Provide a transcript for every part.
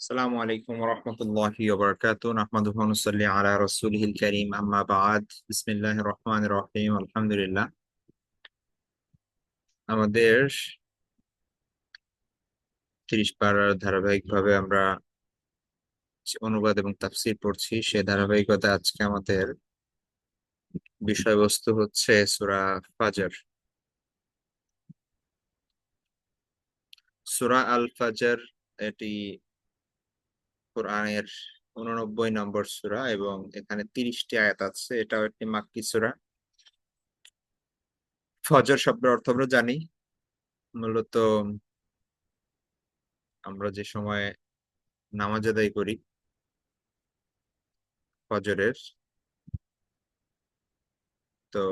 السلام عليكم ورحمة الله وبركاته نحمده ونصلي على رسوله الكريم أما بعد بسم الله الرحمن الرحيم الحمد لله আমাদের 30 পারার ধারাবাহিকভাবে আমরা অনুবাদ এবং তাফসীর পড়ছি। সে ধারাবাহিকতা আজকে আমাদের বিষয়বস্তু হচ্ছে সূরা ফাজর। সূরা আল ফাজর এটি কোরআনের 89 নম্বর সূরা এবং এখানে 30টি আয়াত আছে। এটাও একটি মাক্কি সূরা। ফজর শব্দের অর্থ আমরা জানি, মূলত আমরা যে সময় নামাজ আদায় করি ফজরের, তো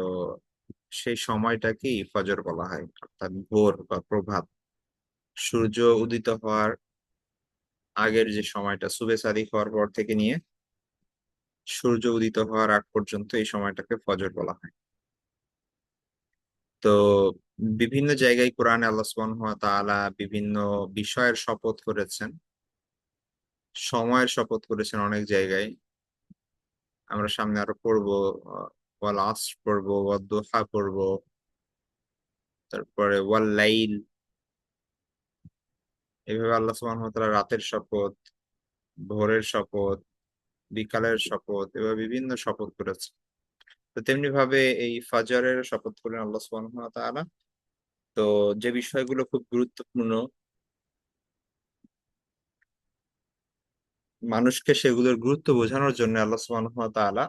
সেই সময়টাকেই ফজর বলা হয়, অর্থাৎ ভোর বা প্রভাত। সূর্য উদিত হওয়ার আগের যে সময়টা, সুবে সাদিক হওয়ার পর থেকে নিয়ে সূর্য উদিত হওয়ার আগ পর্যন্ত এই সময়টাকে ফজর বলা হয়। তো বিভিন্ন জায়গায় কোরআনে আল্লাহ সুবহানাহু ওয়া তাআলা বিভিন্ন বিষয়ের শপথ করেছেন, সময়ের শপথ করেছেন অনেক জায়গায়। আমরা সামনে আরো পড়বো, ওয়াল আসর পড়বো, ওয়াদ দুহা পড়বো, তারপরে ওয়াল লাইল। এইভাবে আল্লাহ সুবহানাহু ওয়া তাআলা রাতের শপথ, ভোরের শপথ, বিকালের শপথ, এভাবে বিভিন্ন শপথ করেছে। তো তেমনি ভাবে এই ফাজরের শপথ করলেন আল্লাহ সুবহানাহু ওয়া তাআলা। তো যে বিষয়গুলো খুব গুরুত্বপূর্ণ, মানুষকে সেগুলোর গুরুত্ব বোঝানোর জন্য আল্লাহ সুবহানাহু ওয়া তাআলা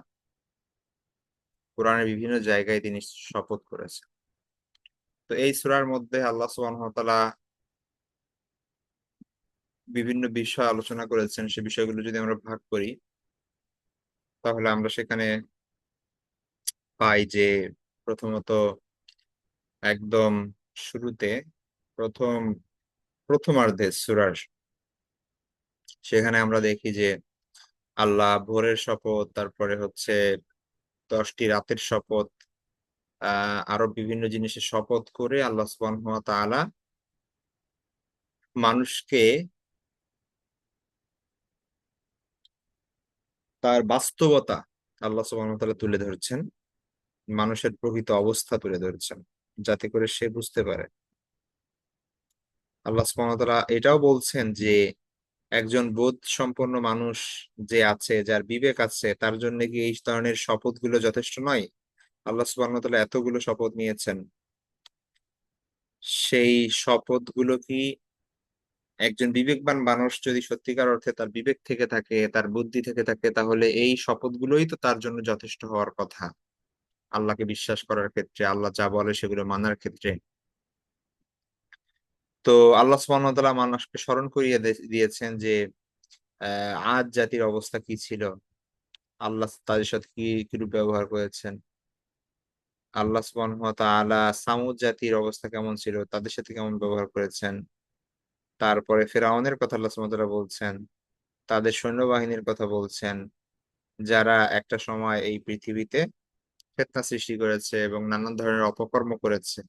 কোরআনের বিভিন্ন জায়গায় তিনি শপথ করেছেন। তো এই সূরার মধ্যে আল্লাহ সুবহানাহু ওয়া তাআলা বিভিন্ন বিষয় আলোচনা করেছেন। সে বিষয়গুলো যদি আমরা ভাগ করি, তাহলে আমরা সেখানে পাই যে প্রথমত একদম শুরুতে প্রথম প্রথমার্ধে সূরার, সেখানে আমরা দেখি যে আল্লাহ ভোরের শপথ, তারপরে হচ্ছে 10টি রাতের শপথ, আরো বিভিন্ন জিনিসের শপথ করে আল্লাহ সুবহানাহু ওয়া তাআলা মানুষকে তার বাস্তবতা আল্লাহ সুবহানাহু ওয়া তাআলা তুলে ধরছেন, মানুষের প্রকৃত অবস্থা তুলে ধরছেন, যাতে করে সে বুঝতে পারে। আল্লাহ সুবহানাহু ওয়া তাআলা এটাও বলছেন যে একজন বোধ সম্পন্ন মানুষ যে আছে, যার বিবেক আছে, তার জন্য কি এই ধরনের শপথগুলো যথেষ্ট নয়? আল্লাহ সুবহানাহু ওয়া তাআলা এতগুলো শপথ নিয়েছেন, সেই শপথগুলো কি একজন বিবেকবান মানুষ যদি সত্যিকার অর্থে তার বিবেক থেকে থাকে, তার বুদ্ধি থেকে থাকে, তাহলে এই শপথগুলোই তো তার জন্য যথেষ্ট হওয়ার কথা আল্লাহকে বিশ্বাস করার ক্ষেত্রে, আল্লাহ যা বলে সেগুলো মানার ক্ষেত্রে। তো আল্লাহ সুবহানাহু ওয়া তাআলা মানুষকে স্মরণ করিয়ে দিয়েছেন যে আদ জাতির অবস্থা কি ছিল, আল্লাহ তাদের সাথে কি কিরূপ ব্যবহার করেছেন। আল্লাহ সুবহানাহু ওয়া তাআলা সামুদ জাতির অবস্থা কেমন ছিল, তাদের সাথে কেমন ব্যবহার করেছেন। তারপরে ফিরআউনের কথা আল্লাহ সুবহানাহু ওয়া তাআলা বলছেন, তাদের সৈন্যবাহিনীর কথা বলছেন, যারা একটা সময় এই পৃথিবীতে ফিতনা সৃষ্টি করেছে এবং নানান ধরনের অপকর্ম করেছে।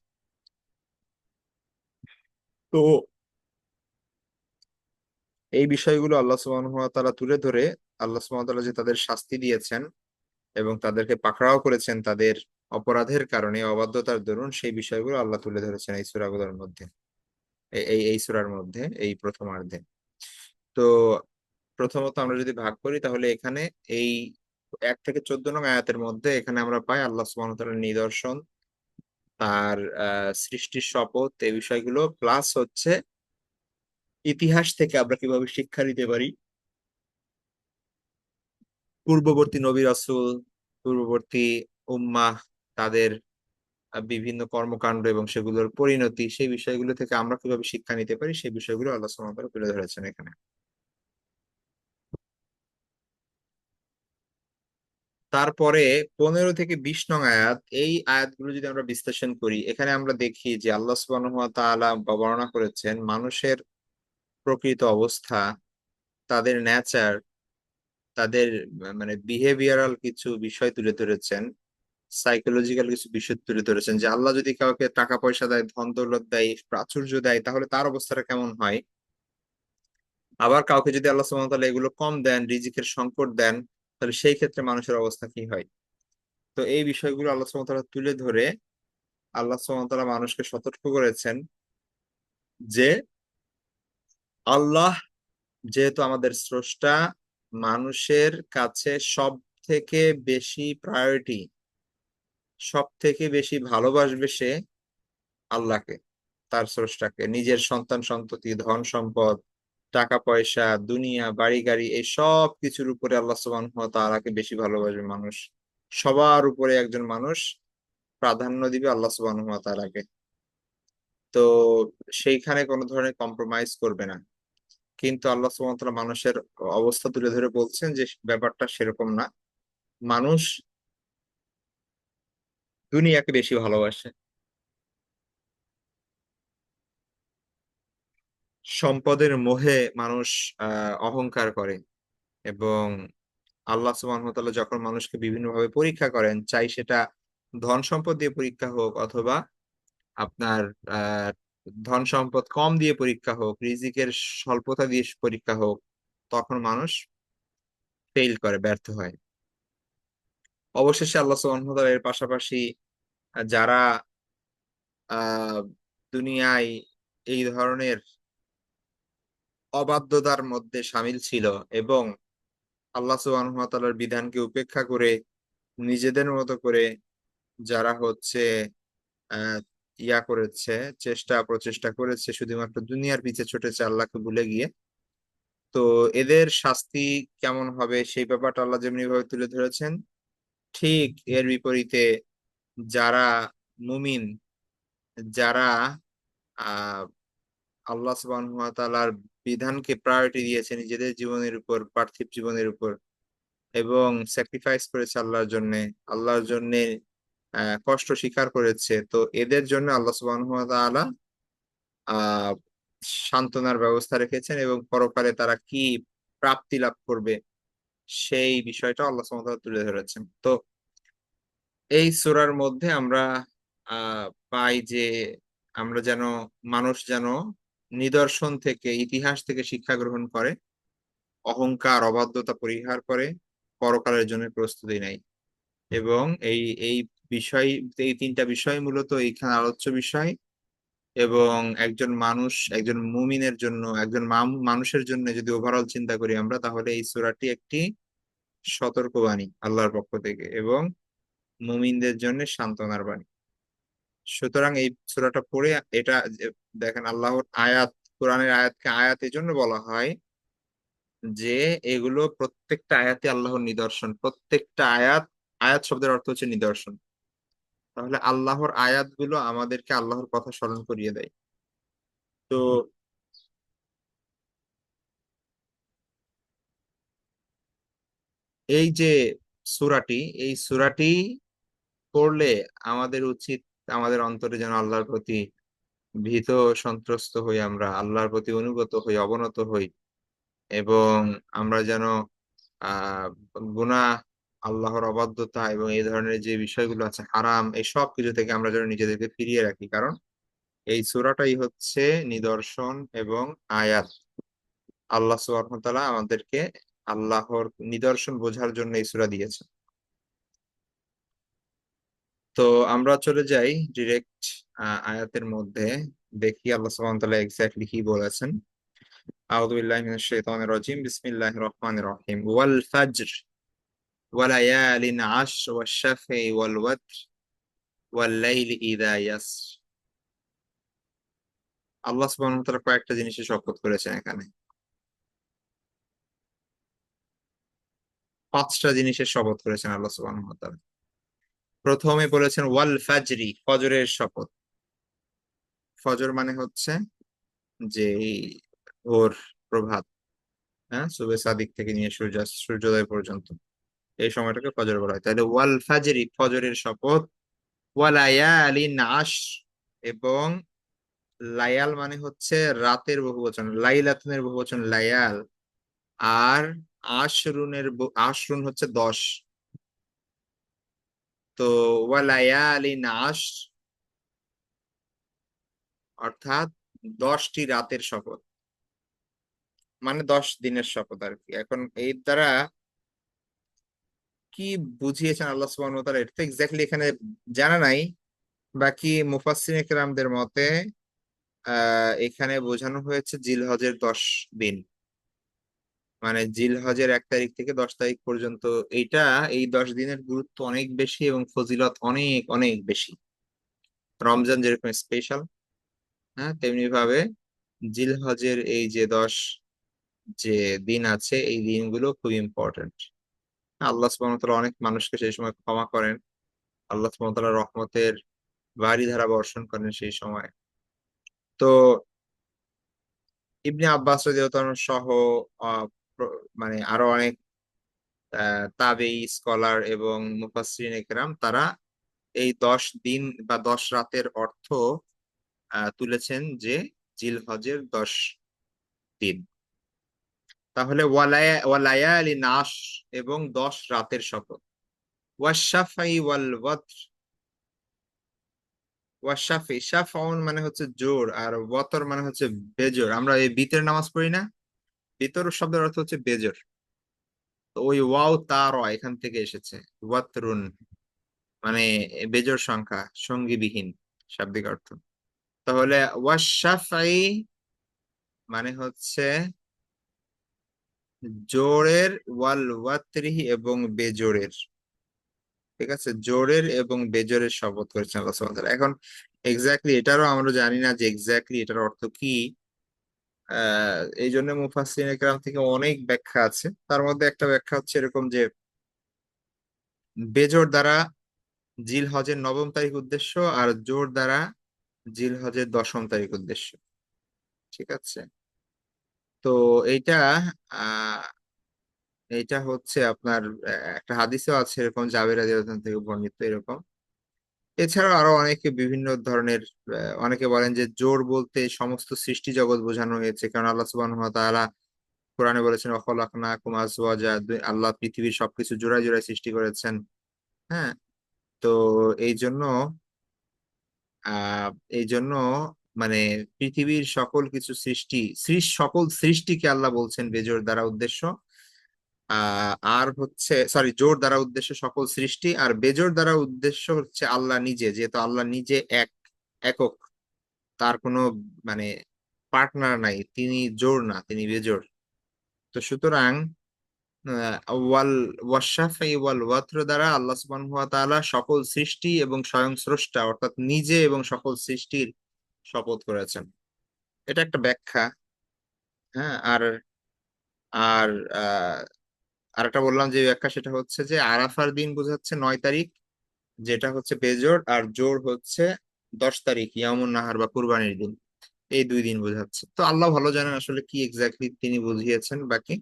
তো এই বিষয়গুলো আল্লাহ সুবহানাহু ওয়া তাআলা তুলে ধরে আল্লাহ সুবহানাহু ওয়া তাআলা যে তাদের শাস্তি দিয়েছেন এবং তাদেরকে পাকড়াও করেছেন তাদের অপরাধের কারণে, অবাধ্যতার দরুন, সেই বিষয়গুলো আল্লাহ তুলে ধরেছেন এই সূরাগুলোর মধ্যে, এই সূরার মধ্যে, এই প্রথমার্ধে। তো প্রথমত আমরা যদি ভাগ করি, তাহলে এখানে এই 1 থেকে 14 নং আয়াতের মধ্যে এখানে আমরা পাই আল্লাহ সুবহানাহু ওয়া তাআলার নিদর্শন, তার সৃষ্টির শপথ, এই বিষয়গুলো প্লাস হচ্ছে ইতিহাস থেকে আমরা কিভাবে শিক্ষা নিতে পারি, পূর্ববর্তী নবী রাসূল, পূর্ববর্তী উম্মাহ, তাদের বিভিন্ন কর্মকাণ্ড এবং সেগুলোর পরিণতি, সেই বিষয়গুলো থেকে আমরা কিভাবে শিক্ষা নিতে পারি, সেই বিষয়গুলো আল্লাহ সুবহানাহু ওয়া তাআলা তুলে ধরেছেন এখানে। তারপরে 15 থেকে 20 নং আয়াত, এই আয়াতগুলো যদি আমরা বিশ্লেষণ করি, এখানে আমরা দেখি যে আল্লাহ সুবহানাহু ওয়া তাআলা বর্ণনা করেছেন মানুষের প্রকৃত অবস্থা, তাদের নেচার, তাদের মানে বিহেভিয়ারাল কিছু বিষয় তুলে ধরেছেন, সাইকোলজিক্যাল কিছু বিষয় তুলে ধরেছেন যে আল্লাহ যদি কাউকে টাকা পয়সা দেয়, ধন দৌলত দেয়, প্রাচুর্য দেয়, তাহলে তার অবস্থাটা কেমন হয়। আবার কাউকে যদি আল্লাহ সুবহানাহু ওয়া তাআলা এগুলো কম দেন, রিজিকের সংকট দেন, তাহলে সেই ক্ষেত্রে মানুষের অবস্থা কি হয়? তো এই বিষয়গুলো আল্লাহ সুবহানাহু ওয়া তাআলা তুলে ধরে আল্লাহ সুবহানাহু ওয়া তাআলা মানুষকে সতর্ক করেছেন যে আল্লাহ যেহেতু আমাদের স্রষ্টা, মানুষের কাছে সব থেকে বেশি প্রায়োরিটি, সব থেকে বেশি ভালোবাসবে সে আল্লাহকে, তার স্রষ্টাকে। নিজের সন্তান সন্ততি, ধন সম্পদ, টাকা পয়সা, দুনিয়া, বাড়ি গাড়ি, এই সব কিছুর উপরে আল্লাহ সুবহানাহু ওয়া তাআলাকে বেশি ভালোবাসবে মানুষ। সবার উপরে একজন মানুষ প্রাধান্য দিবে আল্লাহ সুবহানাহু ওয়া তাআলাকে। তো সেইখানে কোনো ধরনের কম্প্রোমাইজ করবে না। কিন্তু আল্লাহ সুবহানাহু ওয়া তাআলা মানুষের অবস্থা তুলে ধরে বলছেন যে ব্যাপারটা সেরকম না। মানুষ দুনিয়াকে বেশি ভালোবাসে, সম্পদের মোহে মানুষ অহংকার করে। এবং আল্লাহ সুবহানাহু ওয়া তাআলা যখন মানুষকে বিভিন্নভাবে পরীক্ষা করেন, চাই সেটা ধন সম্পদ দিয়ে পরীক্ষা হোক, অথবা আপনার আহ ধন সম্পদ কম দিয়ে পরীক্ষা হোক, রিজিকের স্বল্পতা দিয়ে পরীক্ষা হোক, তখন মানুষ ফেইল করে, ব্যর্থ হয়। অবশেষে আল্লাহ সুবহানাহু ওয়া তাআলা এর পাশাপাশি যারা আহ দুনিয়ায় এই ধরনের অবাধ্যতার মধ্যে শামিল ছিল এবং আল্লাহ সুবহানাহু ওয়া তাআলার বিধানকে উপেক্ষা করে নিজেদের মতো করে যারা হচ্ছে আহ ইয়া করেছে, প্রচেষ্টা করেছে, শুধুমাত্র দুনিয়ার পিছে ছুটেছে আল্লাহকে ভুলে গিয়ে, তো এদের শাস্তি কেমন হবে সেই ব্যাপারটা আল্লাহ যেমনি ভাবে তুলে ধরেছেন, ঠিক এর বিপরীতে যারা মুমিন, যারা আহ আল্লাহ সুবহানাহু ওয়া তাআলার বিধানকে প্রায়োরিটি দিয়েছে নিজেদের জীবনের উপর, পার্থিব জীবনের উপর, এবং স্যাক্রিফাইস করেছে আল্লাহর জন্য কষ্ট স্বীকার করেছে, তো এদের জন্য আল্লাহ সুবহানাহু ওয়া তাআলা আহ সান্ত্বনার ব্যবস্থা রেখেছেন, এবং পরকালে তারা কি প্রাপ্তি লাভ করবে সেই বিষয়টা আল্লাহ সুবহানাহু ওয়া তাআলা তুলে ধরেছেন। তো এই সূরার মধ্যে আমরা পাই যে আমরা যেন, মানুষ যেন নিদর্শন থেকে, ইতিহাস থেকে শিক্ষা গ্রহণ করে, অহংকার অবাধ্যতা পরিহার করে, পরকালের জন্য প্রস্তুতি নেয়। এবং এই এই বিষয়, এই তিনটা বিষয় মূলত এইখানে আলোচ্য বিষয়। এবং একজন মানুষ, একজন মুমিনের জন্য, একজন মানুষের জন্য যদি ওভারঅল চিন্তা করি আমরা, তাহলে এই সূরাটি একটি সতর্কবাণী আল্লাহর পক্ষ থেকে এবং মুমিনদের জন্য সান্ত্বনার বাণী। সুতরাং এই সূরাটা পড়ে এটা দেখেন, আল্লাহর আয়াত, কোরআনের আয়াতকে আয়াত এই জন্য বলা হয় যে এগুলো প্রত্যেকটা আয়াতে আল্লাহর নিদর্শন। প্রত্যেকটা আয়াত, আয়াত শব্দের অর্থ হচ্ছে নিদর্শন। তাহলে আল্লাহর আয়াতগুলো আমাদেরকে আল্লাহর কথা স্মরণ করিয়ে দেয়। তো এই যে সূরাটি, এই সূরাটি পড়লে আমাদের উচিত, আমাদের অন্তরে যেন আল্লাহর প্রতি ভীত সন্ত্রস্ত হই, আমরা আল্লাহর প্রতি অনুগত হই, অবনত হই, এবং আমরা যেন আহ গুনাহ, আল্লাহর অবাধ্যতা এবং এই ধরনের যে বিষয়গুলো আছে, হারাম, এই সব কিছু থেকে আমরা যেন নিজেদেরকে ফিরিয়ে রাখি। কারণ এই সূরাটাই হচ্ছে নিদর্শন এবং আয়াত। আল্লাহ সুবহানাহু ওয়া তাআলা আমাদেরকে আল্লাহর নিদর্শন বোঝার জন্য এই সূরা দিয়েছে। তো আমরা চলে যাই ডিরেক্ট আয়াতের মধ্যে, দেখি আল্লাহ সুবহানাহু ওয়া তাআলা এক্স্যাক্টলি কি বলেছেন। আউযু বিল্লাহি মিনাশ শাইতানির রাজিম, বিসমিল্লাহির রহমানির রহিম। ওয়াল ফাজর ওয়া লায়ালিন আশর ওয়াশ শাফঈ ওয়াল ওয়াতর ওয়াল লাইলি ইযা ইয়াসর। আল্লাহ সুবহানাহু ওয়া তাআলা কয়েকটা জিনিসের শপথ করেছেন এখানে, পাঁচটা জিনিসের শপথ করেছেন আল্লাহ সুবহানাহু ওয়া তাআলা। প্রথমে বলেছেন ওয়াল ফাজরি, ফজরের শপথ। ফজর মানে হচ্ছে যে এই ভোর, প্রভাত, হ্যাঁ, সুবে সাদিক থেকে নিয়ে সূর্যোদয় পর্যন্ত এই সময়টাকে ফজর বলা হয়। তাহলে ওয়াল ফাজরি, ফজরের শপথ। ওয়ালায়ালিন আশর, এবং লায়াল মানে হচ্ছে রাতের বহুবচন, লাইলাতুনের বহুবচন লায়াল। আর আশরুন হচ্ছে 10। তো ওয়ালায়ালিন আশর অর্থাৎ 10টি রাতের শপথ। মানে 10 দিনের শপথ আর কি। এখন এই দ্বারা কি বুঝিয়েছেন আল্লাহ সুবহানাহু ওয়া তাআলা, এটা তো এক্স্যাক্টলি এখানে জানা নাই। বাকি মুফাসসিরিনে কেরামদের মতে এখানে বোঝানো হয়েছে জিলহজের 10 দিন, মানে জিলহজের 1 তারিখ থেকে 10 তারিখ পর্যন্ত। এইটা, এই 10 দিনের গুরুত্ব অনেক বেশি এবং ফজিলত অনেক অনেক বেশি। রমজান যেরকম স্পেশাল, হ্যাঁ, তেমনি ভাবে জিলহজের এই যে 10 যে দিন আছে, এই দিনগুলো খুব ইম্পর্টেন্ট। আল্লাহ সুবহানাহু ওয়া তাআলা অনেক মানুষকে সেই সময় ক্ষমা করেন। আল্লাহ সুবহানাহু ওয়া তাআলা রহমতের বারিধারা বর্ষণ করেন সেই সময়। তো ইবনে আব্বাস রাদিয়াল্লাহু আনহু সহ আহ, মানে আরো অনেক তাবেঈ স্কলার এবং মুফাসসিরিনে কেরাম তারা এই 10 দিন বা 10 রাতের অর্থ তুলেছেন যে জিলহজের 10 দিন। তাহলে ওয়ালায়ালি নাশ, এবং 10 রাতের শপথ। ওয়াশাফাই ওয়াল ওয়াতর। ওয়াশাফি, শাফাউন মানে হচ্ছে জোর, আর ওয়াতর মানে হচ্ছে বেজোর। আমরা এই বিতের নামাজ পড়ি না, বিতর শব্দের অর্থ হচ্ছে বেজোর। তো ওই ওয়াও তা র এখান থেকে এসেছে। ওয়াতরুন মানে বেজোড় সংখ্যা, সঙ্গীবিহীন, শাব্দিক অর্থ। তাহলে ওয়াশাফাই মানে হচ্ছে জোড়ের, ওয়াল ওয়াতরিহি এবং বেজোড়ের। ঠিক আছে, জোড়ের এবং বেজোড়ের শপথ করেছেন আল্লাহ সুবহানাহু ওয়া তাআলা। এখন এক্স্যাক্টলি এটারও আমরা জানি না যে এক্স্যাক্টলি এটার অর্থ কি। এই জন্য মুফাসসিরিনে কেরাম থেকে অনেক ব্যাখ্যা আছে। তার মধ্যে একটা ব্যাখ্যা হচ্ছে এরকম যে বেজোড় দ্বারা জিলহজের 9ম তারিখ উদ্দেশ্য, আর জোড় দ্বারা জিলহজের 10ম তারিখ উদ্দেশ্য। ঠিক আছে। তো এইটা আহ এইটা হচ্ছে আপনার একটা হাদিসেও আছে এরকম, জাবের রাদিয়াল্লাহু আনহু থেকে বর্ণিত এরকম। এছাড়াও আরো অনেকে বিভিন্ন ধরনের, অনেকে বলেন যে জোড় বলতে সমস্ত সৃষ্টি জগৎ বোঝানো হয়েছে, কারণ আল্লাহ সুবহানাহু ওয়া তাআলা কোরআনে বলেছেন ওয়াখালাকনাকুম আজওয়াজা, আল্লাহ পৃথিবীর সবকিছু জোড়ায় জোড়ায় সৃষ্টি করেছেন। হ্যাঁ। তো এই জন্য আহ এই জন্য মানে পৃথিবীর সকল কিছু সকল সৃষ্টিকে আল্লাহ বলছেন বেজোড় দ্বারা উদ্দেশ্য। আর হচ্ছে, সরি, জোড় দ্বারা উদ্দেশ্য সকল সৃষ্টি, আর বেজোড় দ্বারা উদ্দেশ্য হচ্ছে আল্লাহ নিজে, যেহেতু আল্লাহ নিজে একক, তার কোনো মানে পার্টনার নাই, তিনি জোড় না, তিনি বেজোড়। তো সুতরাং ওয়াল ওয়াশাফাই ওয়াল ওয়াতর দ্বারা আল্লাহ সুবহানাহু ওয়া তাআলা সকল সৃষ্টি এবং স্বয়ং স্রষ্টা অর্থাৎ নিজে এবং সকল সৃষ্টির শপথ করেছেন। এটা একটা ব্যাখ্যা। হ্যাঁ। আর আর আহ আরেকটা বললাম যে ব্যাখ্যা, সেটা হচ্ছে যে আরাফার দিন বোঝাচ্ছে 9 তারিখ, যেটা হচ্ছে বেজোড়, আর জোড় হচ্ছে 10 তারিখ ইয়ামুন নাহার বা কুরবানির দিন। এই 2 দিন বোঝাচ্ছে। তো আল্লাহ ভালো জানেন আসলে কি এক্স্যাক্টলি তিনি বুঝিয়েছেন। বাকি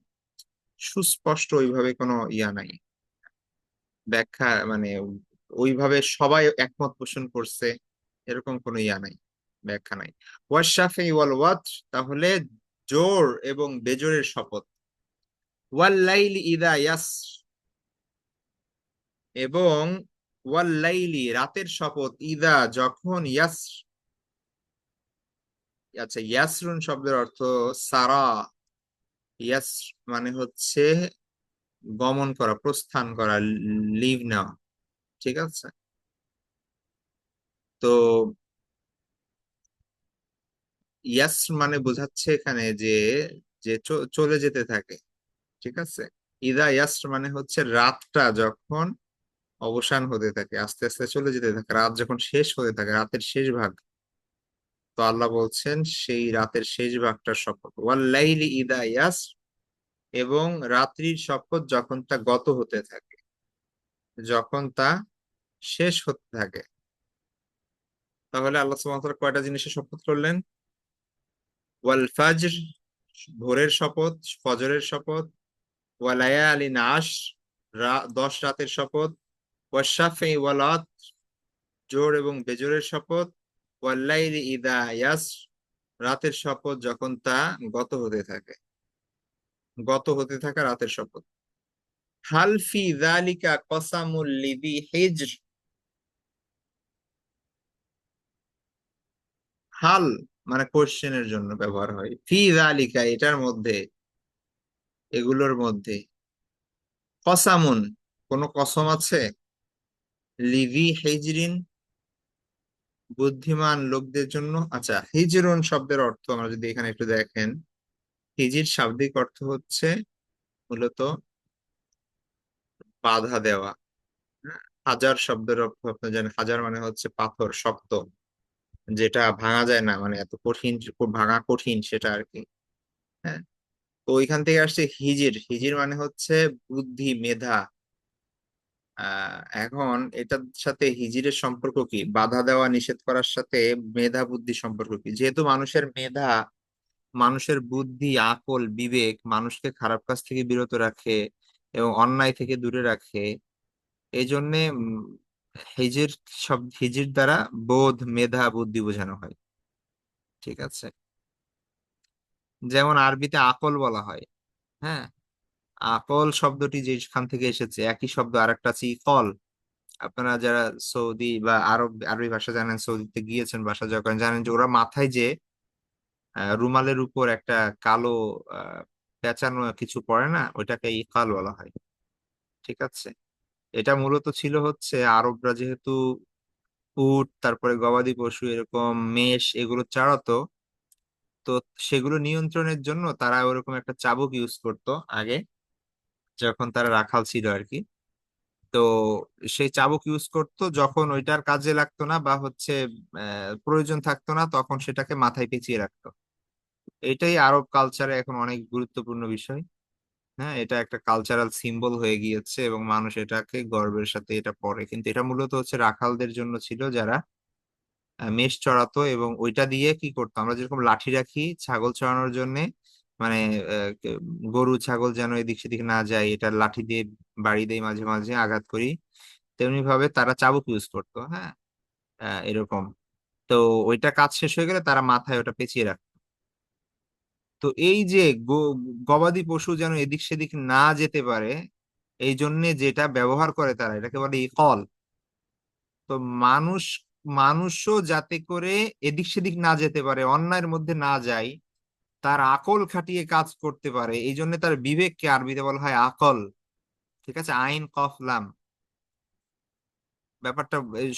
সুস্পষ্ট ওইভাবে কোনো ইয়া নাই, ব্যাখ্যা মানে ওইভাবে সবাই একমত পোষণ করছে এরকম কোনো ইয়া নাই, ব্যাখ্যা নাই। ওয়াশাফি ওয়াল ওয়াতর, তাহলে জোড় এবং বেজোড়ের শপথ। ওয়াল লাইলি ইদা ইয়াসর, এবং ওয়াল লাইলি রাতের শপথ, ইদা যখন, ইয়াসর, আচ্ছা, ইয়াসরুন শব্দের অর্থ সারা। ইয়াস মানে হচ্ছে গমন করা, প্রস্থান করা, লিভ নেওয়া। ঠিক আছে। তো ইয়াস মানে বোঝাচ্ছে এখানে যে যে চলে যেতে থাকে। ঠিক আছে। ইদা ইয়াস মানে হচ্ছে রাতটা যখন অবসান হতে থাকে, আস্তে আস্তে চলে যেতে থাকে, রাত যখন শেষ হতে থাকে, রাতের শেষ ভাগ। তো আল্লাহ বলছেন সেই রাতের শেষ ভাগটার শপথ। ওয়াল্লাইলি ইদা ইয়াস, এবং রাত্রির শপথ যখন তা গত হতে থাকে, যখন তা শেষ হতে থাকে। তাহলে আল্লাহ সুবহানাহু ওয়া তাআলা কয়টা জিনিসের শপথ করলেন? ওয়াল ফাজর, ভোরের শপথ, ফজরের শপথ। ওয়ালায়ালিন আশর, 10 রাতের শপথ। ওয়াশাফি ওয়াল ওয়াতর, জোড় এবং বেজোড়ের শপথ। ওয়াল্লাইলি ইদা ইয়াসর, রাতের শপথ যখন তা গত হতে থাকে, গত হতে থাকা রাতের শপথ। হাল ফি যালিকা কসামুল লিযি হিজর, হাল মানে কোশ্চেনের জন্য ব্যবহার হয়, ফি যালিকা এটার মধ্যে, এগুলোর মধ্যে কসামুন, কোন কসম আছে, লিভি হিজরিন, বুদ্ধিমান লোকদের জন্য। আচ্ছা, হিজরুন শব্দের অর্থ আমরা যদি এখানে একটু দেখেন, হিজির শাব্দিক অর্থ হচ্ছে মূলত বাধা দেওয়া। হ্যাঁ? হাজার শব্দের অর্থ আপনি জানেন, হাজার মানে হচ্ছে পাথর, শক্ত, যেটা ভাঙা যায় না, মানে এত কঠিন, ভাঙা কঠিন সেটা আর কি। হ্যাঁ, তো ওইখান থেকে আসছে হিজির। হিজির মানে হচ্ছে বুদ্ধি, মেধা। এখন এটার সাথে হিজিরের সম্পর্ক কি, বাধা দেওয়া নিষেধ করার সাথে মেধা বুদ্ধি সম্পর্ক কি? যেহেতু মানুষের মেধা, মানুষের বুদ্ধি, আকল, বিবেক মানুষকে খারাপ কাজ থেকে বিরত রাখে এবং অন্যায় থেকে দূরে রাখে, এই জন্যে হিজির হিজির দ্বারা বোধ, মেধা, বুদ্ধি বোঝানো হয়। ঠিক আছে, যেমন আরবিতে আকল বলা হয়। হ্যাঁ, আকল শব্দটি যেখান থেকে এসেছে, একই শব্দ আরেকটা আছে ইকল। আপনারা যারা সৌদি বা আরব আরবি ভাষা জানেন, সৌদিতে গিয়েছেন ভাষা যখন, জানেন যে ওরা মাথায় যে রুমালের উপর একটা কালো আহ পেঁচানো কিছু পড়ে না, ওইটাকে ইকাল বলা হয়। ঠিক আছে, এটা মূলত ছিল হচ্ছে আরবরা যেহেতু উট, তারপরে গবাদি পশু, এরকম মেষ এগুলো চালাতো, তো সেগুলো নিয়ন্ত্রণের জন্য তারা ওরকম একটা চাবুক ইউজ করতো আগে, যখন তারা রাখাল ছিল আর কি। তো সেই চাবুক ইউজ করতো যখন ওইটার কাজে লাগতো না বা হচ্ছে প্রয়োজন থাকতো না, তখন সেটাকে মাথায় পেঁচিয়ে রাখতো। এটাই আরব কালচারে এখন অনেক গুরুত্বপূর্ণ বিষয়। হ্যাঁ, এটা একটা কালচারাল সিম্বল হয়ে গিয়েছে এবং মানুষ এটাকে গর্বের সাথে এটা পরে, কিন্তু এটা মূলত হচ্ছে রাখালদের জন্য ছিল, যারা মেষ চড়াতো এবং ওইটা দিয়ে কি করতো, আমরা যেরকম লাঠি রাখি ছাগল চড়ানোর জন্য, মানে গরু ছাগল যেন এদিক সেদিক না যায়, এটা লাঠি দিয়ে বাড়ি দিয়ে মাঝে মাঝে আঘাত করি, তেমনি ভাবে তারা চাবুক ইউজ করতো। হ্যাঁ, এরকম। তো ওইটা কাজ শেষ হয়ে গেলে তারা মাথায় ওটা পেঁচিয়ে রাখতো। তো এই যে গবাদি পশু যেন এদিক সেদিক না যেতে পারে, এই জন্য যেটা ব্যবহার করে তারা, এটাকে বলে ইকল। তো মানুষ, মানুষও যাতে করে এদিক সেদিক না যেতে পারে, অন্যায়ের মধ্যে না যায়, তার আকল খাটিয়ে কাজ করতে পারে, এই জন্য তার বিবেককে আরবিতে বলা হয় আকল। ঠিক আছে, আইন কফ লাম। ব্যাপারটা এই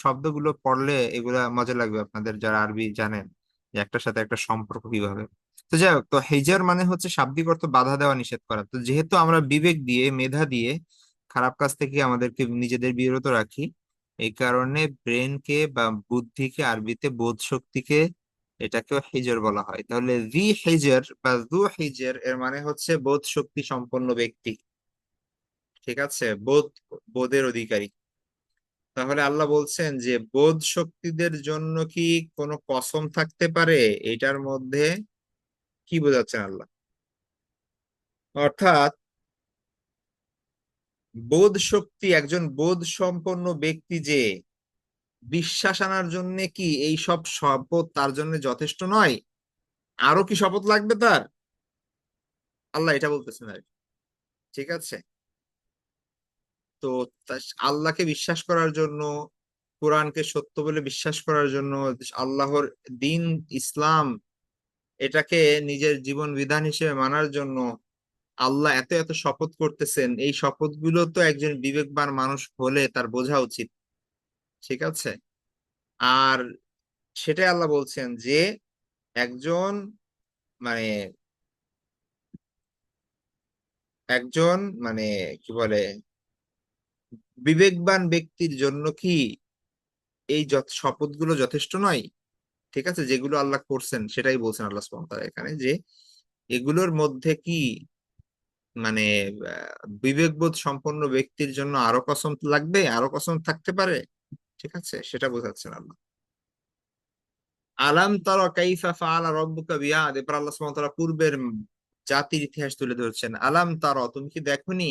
শব্দগুলো পড়লে এগুলা মজা লাগবে আপনাদের যারা আরবি জানেন, যে একটার সাথে একটা সম্পর্ক কিভাবে। তো যাই হোক, তো হেজার মানে হচ্ছে শাব্দিক অর্থ বাধা দেওয়া, নিষেধ করা। তো যেহেতু আমরা বিবেক দিয়ে, মেধা দিয়ে খারাপ কাজ থেকে আমাদেরকে নিজেদের বিরত রাখি, এই কারণে ব্রেনকে বা বুদ্ধিকে, আরবিতে বোধ শক্তিকে, এটাকেও হিজর বলা হয়। তাহলে জি হিজর বা জু হিজর এর মানে হচ্ছে বোধ শক্তি সম্পন্ন ব্যক্তি। ঠিক আছে, বোধের অধিকারী। তাহলে আল্লাহ বলছেন যে বোধ শক্তিদের জন্য কি কোনো কসম থাকতে পারে? এটার মধ্যে কি বোঝাচ্ছেন আল্লাহ? অর্থাৎ বোধ শক্তি, একজন বোধ সম্পন্ন ব্যক্তি যে বিশ্বাস আনার জন্য কি এই সব শপথ তার জন্য যথেষ্ট নয়? আরো কি শপথ লাগবে তার? আল্লাহ এটা বলতেছেন আর কি। ঠিক আছে, তো আল্লাহকে বিশ্বাস করার জন্য, কোরআনকে সত্য বলে বিশ্বাস করার জন্য, আল্লাহর দিন ইসলাম এটাকে নিজের জীবন বিধান হিসেবে মানার জন্য আল্লাহ এত এত শপথ করতেছেন, এই শপথগুলো তো একজন বিবেকবান মানুষ হলে তার বোঝা উচিত। ঠিক আছে, আর সেটাই আল্লাহ বলছেন যে একজন, মানে একজন, মানে কি বলে, বিবেকবান ব্যক্তির জন্য কি এই শপথগুলো যথেষ্ট নয়? ঠিক আছে, যেগুলো আল্লাহ করছেন সেটাই বলছেন আল্লাহ সুবহানাহু ওয়া তাআলা এখানে, যে এগুলোর মধ্যে কি, মানে বিবেকবোধ সম্পন্ন ব্যক্তির জন্য আরো কসম লাগবে, আরো কসম থাকতে পারে। ঠিক আছে, সেটা বোঝাচ্ছেন আল্লাহ। আলাম তারা কাইফা ফাআলা রাব্বুকা বিআদ, এরপর আল্লাহ সুবহানাহু ওয়া তাআলা পূর্বের জাতির ইতিহাস তুলে ধরছেন। আলাম তারা, তুমি কি দেখোনি,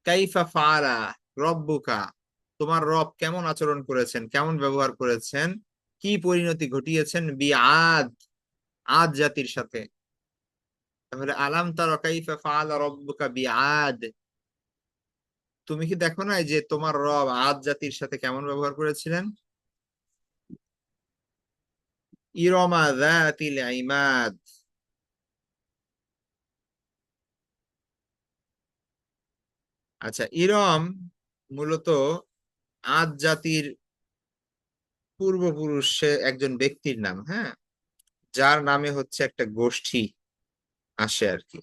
কাইফা ফাআলা রব্বুকা, তোমার রব কেমন আচরণ করেছেন, কেমন ব্যবহার করেছেন, কি পরিণতি ঘটিয়েছেন, বিআদ, আদ জাতির সাথে। তাহলে আলাম তারা কাইফা ফাআলা রাব্বুকা বিআদ, তুমি কি দেখো না যে তোমার রব আদ জাতির সাথে কেমন ব্যবহার করেছিলেন? ইরমা যাতিল ইমাদ, আচ্ছা, ইরম মূলত আদ জাতির পূর্বপুরুষ, সে একজন ব্যক্তির নাম, হ্যাঁ, যার নামে হচ্ছে একটা গোষ্ঠী আসে আর কি।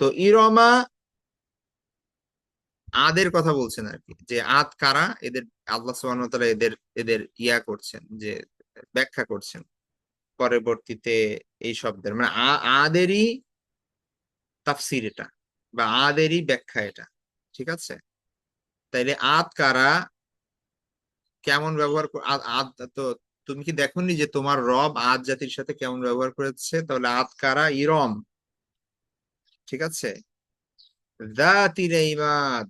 তো ইরমা আদের কথা বলছেন আর কি, যে আদ কারা, এদের আল্লাহ সুবহানাহু ওয়া তাআলা এদের এদের করছেন, যে ব্যাখ্যা করছেন পরবর্তীতে এই শব্দের, মানে আদেরই তাফসির এটা, বা আদেরই ব্যাখ্যা এটা। ঠিক আছে, তাইলে আদ কারা, কেমন ব্যবহার আদ তো তুমি কি দেখোনি যে তোমার রব আদ জাতির সাথে কেমন ব্যবহার করেছে? তাহলে আদ কারা, ইরম। ঠিক আছে, যাতিল ইমাদ।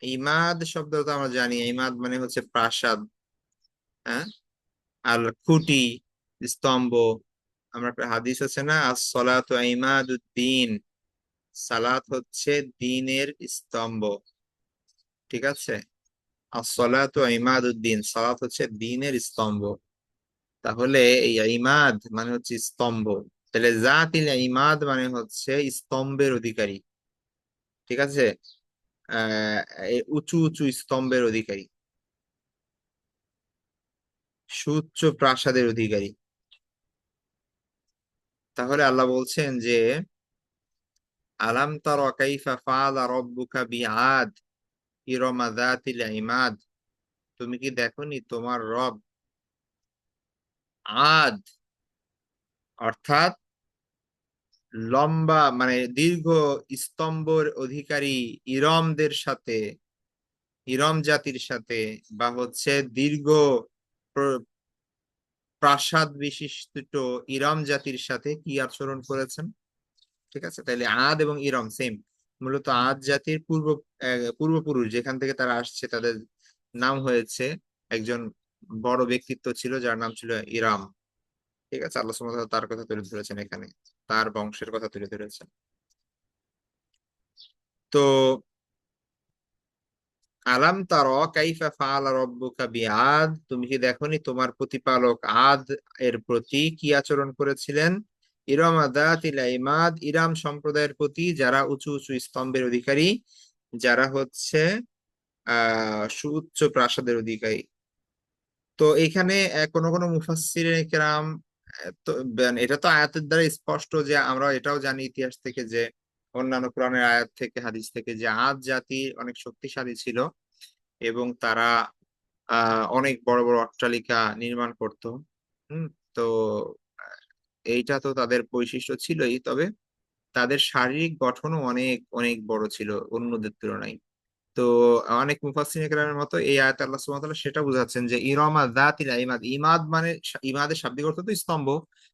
ইমাদ শব্দ তো আমরা জানি, ইমাদ মানে হচ্ছে প্রাসাদ, হ্যাঁ, আর খুঁটি, স্তম্ভ। আমরা একটা হাদিস আছে না, আস-সালাতু ইমাদুদ্দিন, সালাত হচ্ছে দ্বীনের স্তম্ভ। ঠিক আছে, আস-সালাতু ইমাদুদ্দিন, সালাত হচ্ছে দ্বীনের স্তম্ভ। তাহলে এই ইমাদ মানে হচ্ছে স্তম্ভ, তাহলে জাতিল ইমাদ মানে হচ্ছে স্তম্ভের অধিকারী। ঠিক আছে, আহ এই উঁচু উঁচু স্তম্ভের অধিকারী, সুউচ্চ প্রাসাদের অধিকারী। তাহলে আল্লাহ বলছেন যে আলাম তারা কাইফা ফাআলা রাব্বুকা বিআদ ইরমা যাতিল ইমাদ, তুমি কি দেখোনি তোমার রব আদ, অর্থাৎ লম্বা মানে দীর্ঘ স্তম্ভের অধিকারী ইরমদের সাথে, ইরম জাতির সাথে, বা হচ্ছে দীর্ঘ প্র- প্রাসাদ বিশিষ্ট ইরম জাতির সাথে কি আচরণ করেছেন। ঠিক আছে, তাইলে আদ এবং ইরম সেম। মূলত আদ জাতির পূর্বপুরুষ যেখান থেকে তারা আসছে, তাদের নাম হয়েছে, একজন বড় ব্যক্তিত্ব ছিল যার নাম ছিল ইরাম। ঠিক আছে, আল্লাহ সুবহানাহু ওয়া তাআলা তার কথা তুলে ধরেছেন এখানে, তার বংশের কথা তুলে ধরেছেন। তো আলাম তারা কাইফা ফাআলা রাব্বুকা বিআদ, তুমি কি দেখোনি তোমার প্রতিপালক আদ এর প্রতি কি আচরণ করেছিলেন। ইরম যাতিল ইমাদ, ইরাম সম্প্রদায়ের প্রতি যারা উঁচু উঁচু স্তম্ভের অধিকারী, যারা হচ্ছে সুউচ্চ প্রাসাদের অধিকারী। তো এইখানে কোনো কোনো মুফাসসিরে কেরাম, তো এটা তো আয়াতের দ্বারা স্পষ্ট, যে আমরা এটাও জানি ইতিহাস থেকে, যে অন্যান্য কোরআনের আয়াত থেকে, হাদিস থেকে, যে আদ জাতি অনেক শক্তিশালী ছিল এবং তারা অনেক বড় বড় অট্টালিকা নির্মাণ করত। হম। তো আহ, এইটা তো তাদের বৈশিষ্ট্য ছিলই, তবে তাদের শারীরিক গঠনও অনেক অনেক বড় ছিল অন্যদের তুলনায়। তো অনেক মুফাসসিরিনে কেরামের মতো এই আয়াতে আল্লাহ সুবহানাহু ওয়া তাআলা সেটা বুঝাচ্ছেন যে ইরমা যাতিল ইমাদ, ইমাদ মানে ইমাদের শাব্দিক অর্থ তো স্তম্ভ,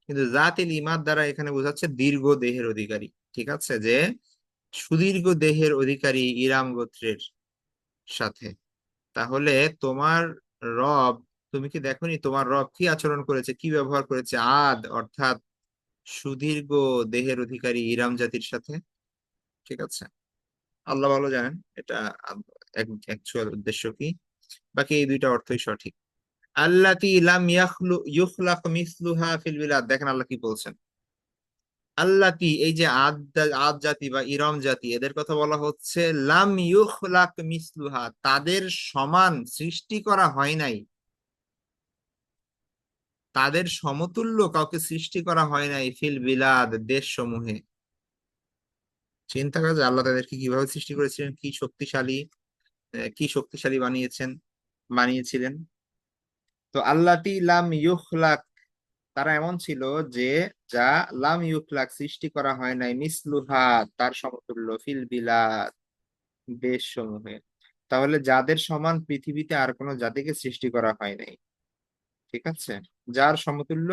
কিন্তু জাতিল ইমাদ দ্বারা এখানে বোঝাচ্ছে দীর্ঘ দেহের অধিকারী। ঠিক আছে, যে সুদীর্ঘ দেহের অধিকারী ইরাম গোত্রের সাথে। তাহলে তোমার রব, তুমি কি দেখোনি তোমার রব কি আচরণ করেছে, কি ব্যবহার করেছে আদ অর্থাৎ সুদীর্ঘ দেহের অধিকারী ইরাম জাতির সাথে। ঠিক আছে, আল্লাহ ভালো জানেন এটা অ্যাকচুয়াল উদ্দেশ্য কি। বাকি এই দুইটা অর্থই সঠিক। আল্লাতী লাম ইউখলাক মিসলুহা ফিল বিলাদ, দেখেন আল্লাহ কি বলছেন। আল্লাতী, এই যে আদ জাতি বা ইরম জাতি, এদের কথা বলা হচ্ছে, লাম ইউখলাক মিসলুহা, তাদের সমান সৃষ্টি করা হয় নাই, তাদের সমতুল্য কাউকে সৃষ্টি করা হয় নাই ফিল বিলাদ, দেশ সমূহে। চিন্তা করা যায় আল্লাহ তাদেরকে কিভাবে সৃষ্টি করেছিলেন, কি শক্তিশালী, কি শক্তিশালী বানিয়েছিলেন। তো আল্লাতী লাম ইউখলাক, তারা এমন ছিল যে, যা লাম ইউখলাক সৃষ্টি করা হয় নাই, মিসলুহা তার সমতুল্য, ফিল বিলাদ দেশ সমূহে। তাহলে যাদের সমান পৃথিবীতে আর কোনো জাতিকে সৃষ্টি করা হয় নাই। ঠিক আছে, যার সমতুল্য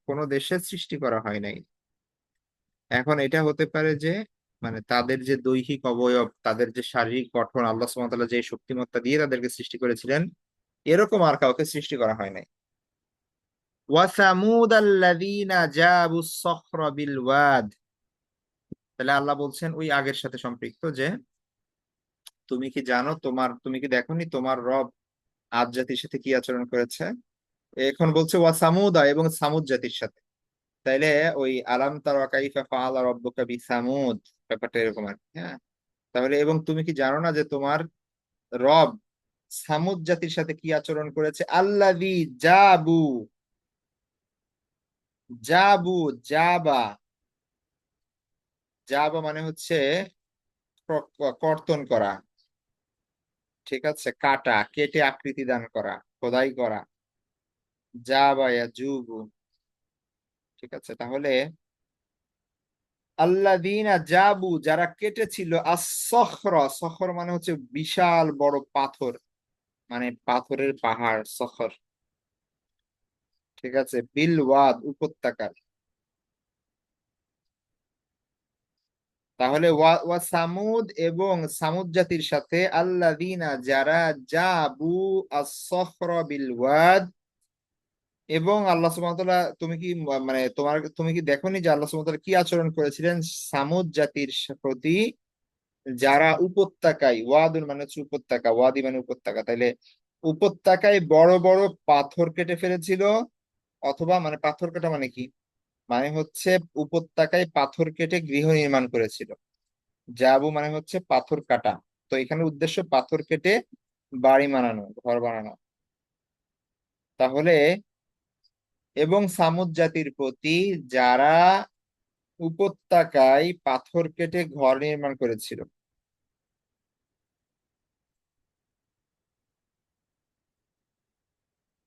কোনো দেশের সৃষ্টি করা হয় নাই। এখন এটা হতে পারে যে, মানে তাদের যে দৈহিক অবয়ব, তাদের যে শারীরিক গঠন, আল্লাহ সুবহানাহু ওয়া তাআলা যে শক্তিমত্তা দিয়ে তাদেরকে সৃষ্টি করেছিলেন, এরকম আর কাউকে সৃষ্টি করা হয় নাই। ওয়াসামুদ আল্লাযীনা জাবুস সখরা বিল ওয়াদ, তাহলে আল্লাহ বলছেন ওই আগের সাথে সম্পৃক্ত, যে তুমি কি জানো, তুমি কি দেখোনি তোমার রব আদ জাতির সাথে কি আচরণ করেছে। এখন বলছে ওয়া সামুদা, এবং সামুদ জাতির সাথে। তাইলে ওই আলাম তারা কাইফা ফাআলা রাব্বুকা বিসামুদ, ব্যাপারটা এরকম আর কি, হ্যাঁ। তাহলে এবং তুমি কি জানো না যে তোমার রব সামুদ জাতির সাথে কি আচরণ করেছে? আল্লাযী জাবু, জাবু, জাবা, জাবা মানে হচ্ছে কর্তন করা, ঠিক আছে, কাটা, কেটে আকৃতি দান করা, খোদাই করা, জাবা ইয়া জুবু, ঠিক আছে। তাহলে আল্লাযীনা জাবু, যারা কেটেছিল, আস-সখরা, সখর মানে হচ্ছে বিশাল বড় পাথর, মানে পাথরের পাহাড়, সখর, ঠিক আছে, বিল ওয়াদ, উপত্যকার। তাহলে ওয়া ওয়া সামুদ, এবং সামুদ জাতির সাথে, আল্লাযীনা যারা, জাবু আস-সখরা বিল ওয়াদ, এবং আল্লাহ সুবহানাহু ওয়া তাআলা, তুমি কি মানে তুমি কি দেখোনি যে আল্লাহ সুবহানাহু ওয়া তাআলা কি আচরণ করেছিলেন সামুদ জাতির প্রতি, যারা উপত্যকায়, ওয়াদুন মানে হচ্ছে উপত্যকা, ওয়াদি মানে উপত্যকা, তাইলে উপত্যকায় বড় বড় পাথর কেটে ফেলেছিল, অথবা মানে পাথর কাটা মানে কি, মানে হচ্ছে উপত্যকায় পাথর কেটে গৃহ নির্মাণ করেছিল। জাবু মানে হচ্ছে পাথর কাটা, তো এখানে উদ্দেশ্য পাথর কেটে বাড়ি বানানো, ঘর বানানো। তাহলে এবং সামুদ জাতির প্রতি, যারা উপত্যকায় পাথর কেটে ঘর নির্মাণ করেছিল।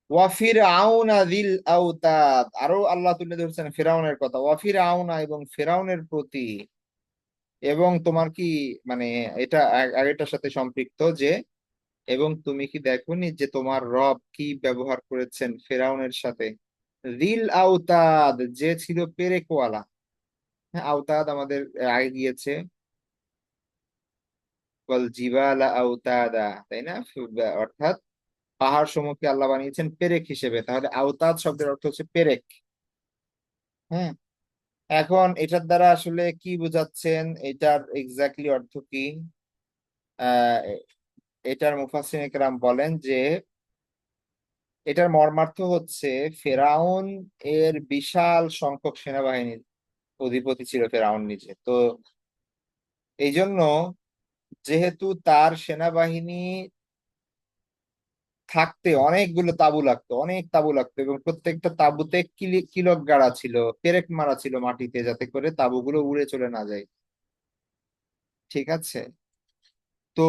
ওয়াফির আউনা দিল আউতাদ, আরো আল্লাহ তুলে ধরছেন ফেরাউনের কথা, ওয়াফির আউনা, এবং ফেরাউনের প্রতি। এবং তোমার কি মানে এটা আগেরটার সাথে সম্পৃক্ত যে, এবং তুমি কি দেখোনি যে তোমার রব কি ব্যবহার করেছেন ফেরাউনের সাথে? দিল আউতাদ, যে ছিল পেরেকওয়ালা। হ্যাঁ, আওতাদ আমাদের আগে গিয়েছে, বল জিবালা আওতাদা, তাই না? অর্থাৎ পাহাড় সমূহকে আল্লাহ বানিয়েছেন পেরেক হিসেবে, তাহলে আওতাদ শব্দের অর্থ হচ্ছে পেরেক। হ্যাঁ, এখন এটার দ্বারা আসলে কি বোঝাচ্ছেন, এটার এক্স্যাক্টলি অর্থ কি? আহ এটার মুফাসসিরিনে কেরাম বলেন যে এটার মর্মার্থ হচ্ছে ফেরাউন এর বিশাল সংখ্যক সেনাবাহিনীর অধিপতি ছিল ফেরাউন নিজে, তো এই জন্য যেহেতু তার সেনাবাহিনী থাকতে অনেকগুলো তাঁবু লাগতো, অনেক তাঁবু লাগতো, এবং প্রত্যেকটা তাঁবুতে কিলক গাড়া ছিল, পেরেক মারা ছিল মাটিতে, যাতে করে তাঁবুগুলো উড়ে চলে না যায়, ঠিক আছে। তো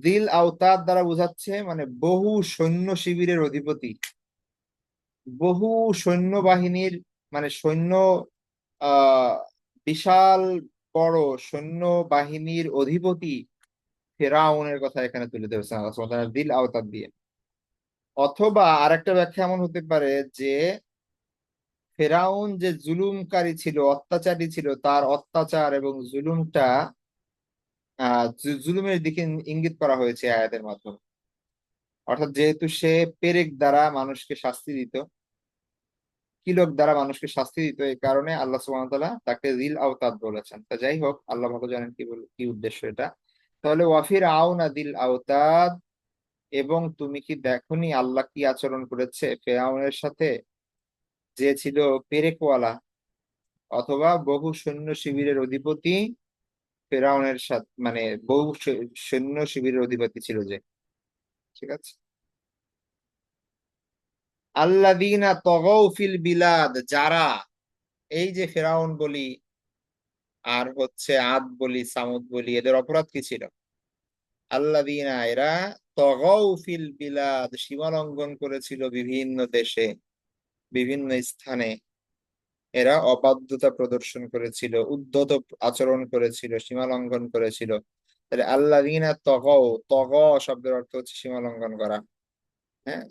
দিল আওতাদ দ্বারা বোঝাচ্ছে মানে বহু সৈন্য শিবিরের অধিপতি, বহু সৈন্যবাহিনীর, মানে সৈন্য, আহ বিশাল বড় সৈন্য বাহিনীর অধিপতি ফেরাউনের কথা এখানে তুলে ধরেছেন আল্লাহ সুবহানাহু ওয়া তাআলা দিল আওতাদ দিয়ে। অথবা আরেকটা ব্যাখ্যা এমন হতে পারে যে ফেরাউন যে জুলুমকারী ছিল, অত্যাচারী ছিল, তার অত্যাচার এবং জুলুমটা, জুলুমের দিকে ইঙ্গিত করা হয়েছে আয়াতের মাধ্যমে। অর্থাৎ যেহেতু সে পেরেক দ্বারা মানুষকে শাস্তি দিত, কিলক দ্বারা মানুষকে শাস্তি দিত, এই কারণে আল্লাহ সুবহানাহু ওয়া তাআলা তাকে জিল আওতাদ বলেছেন। তা যাই হোক, আল্লাহ ভালো জানেন কি উদ্দেশ্য এটা। তাহলে ওয়াফির আউনা দিল আওতাদ, এবং তুমি কি দেখোনি আল্লাহ কি আচরণ করেছে ফেরাউনের সাথে, যে ছিল পেরেকওয়ালা, অথবা বহু সৈন্য শিবিরের অধিপতি ফেরাউনের সাথে, মানে বহু সৈন্য শিবিরের অধিপতি ছিল যে, ঠিক আছে। আল্লাযীনা তাগাউ ফিল বিলাদ, যারা, এই যে ফেরাউন বলি, আর হচ্ছে আদ বলি, সামুদ বলি, এদের অপরাধ কি ছিল? আল্লাযীনা, এরা, তাগাউ ফিল বিলাদ, সীমা লঙ্ঘন করেছিল বিভিন্ন দেশে, বিভিন্ন স্থানে। এরা অবাধ্যতা প্রদর্শন করেছিল, উদ্ধত আচরণ করেছিল, সীমা লঙ্ঘন করেছিল। তাহলে আল্লাযীনা তাগাউ, তাগা শব্দের অর্থ হচ্ছে সীমা লঙ্ঘন করা। হ্যাঁ,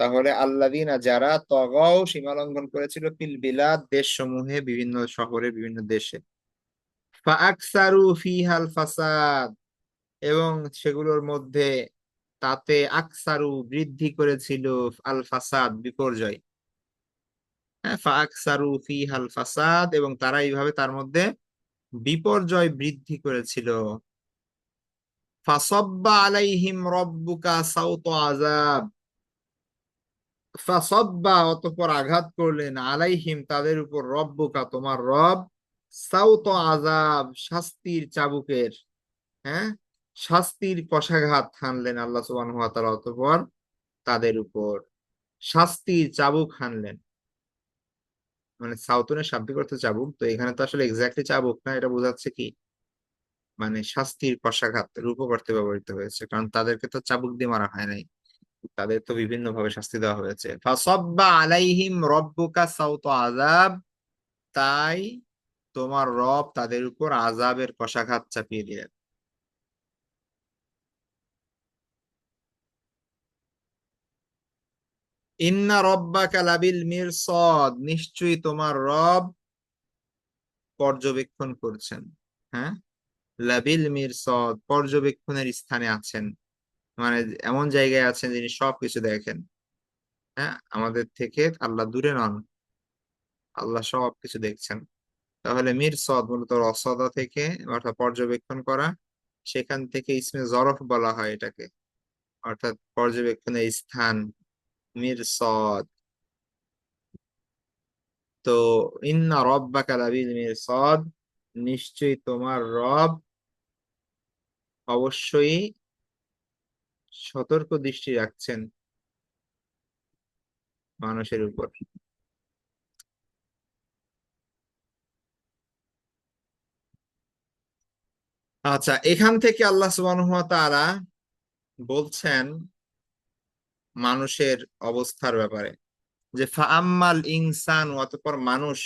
তাহলে আল্লাযীনা যারা, তাগাউ সীমা লঙ্ঘন করেছিল, ফিল বিলাদ দেশ সমূহে, বিভিন্ন শহরে, বিভিন্ন দেশে, ফাআকসারু ফিহাল ফাসাদ, এবং সেগুলোর মধ্যে, তাতে আকসারু বৃদ্ধি করেছিল, আল ফাসাদ বিপর্যয়। হ্যাঁ, ফাআকসারু ফিহাল ফাসাদ, এবং তারা এইভাবে তার মধ্যে বিপর্যয় বৃদ্ধি করেছিল। ফাসাব্বা আলাইহিম রব্বুকা সাওতা আযাব, ফাসাব্বা অতঃপর আঘাত করলেন, আলাইহিম তাদের উপর, রব্বুকা তোমার রব, সাওতা আযাব শাস্তির চাবুকের, হ্যাঁ, শাস্তির কষাঘাত হানলেন আল্লাহ সুবহানাহু ওয়া তাআলা অতঃপর তাদের উপর শাস্তির চাবুক হানলেন। মানে সাউথনের শাব্দিক অর্থ চাবুক, তো এখানে তো আসলে এক্স্যাক্টলি চাবুক না, এটা বোঝাচ্ছে কি মানে শাস্তির কষাঘাত রূপক অর্থে ব্যবহৃত হয়েছে, কারণ তাদেরকে তো চাবুক দিয়ে মারা হয় নাই, তাদের তো বিভিন্ন ভাবে শাস্তি দেওয়া হয়েছে। ফাসাব্বা আলাইহিম রব্বুকা সাউতা আযাব, তাই তোমার রব তাদের উপর আযাবের কষাঘাত চাপিয়ে দিলেন। ইন্না রব্বাকা লাবিল মিরসাদ, নিশ্চয়ই তোমার রব পর্যবেক্ষণ করছেন। হ্যাঁ, লাবিল মিরসাদ, পর্যবেক্ষণের স্থানে আছেন, মানে এমন জায়গায় আছেন যিনি সবকিছু দেখেন। হ্যাঁ, আমাদের থেকে আল্লাহ দূরে নন, আল্লাহ সবকিছু দেখছেন। তাহলে মিরসদ মূলত রসদা থেকে, অর্থাৎ পর্যবেক্ষণ করা, সেখান থেকে ইসমে জরফ বলা হয় এটাকে, অর্থাৎ পর্যবেক্ষণের স্থান মিরসদ। তো ইন্না রব্বাকা লাবিল মিরসদ, নিশ্চয়ই তোমার রব অবশ্যই সতর্ক দৃষ্টি রাখছেন মানুষের উপর। আচ্ছা, এখান থেকে আল্লাহ সুবহানাহু ওয়া তাআলা বলছেন মানুষের অবস্থার ব্যাপারে, যে ফাআম্মাল ইনসান, অতঃপর মানুষ,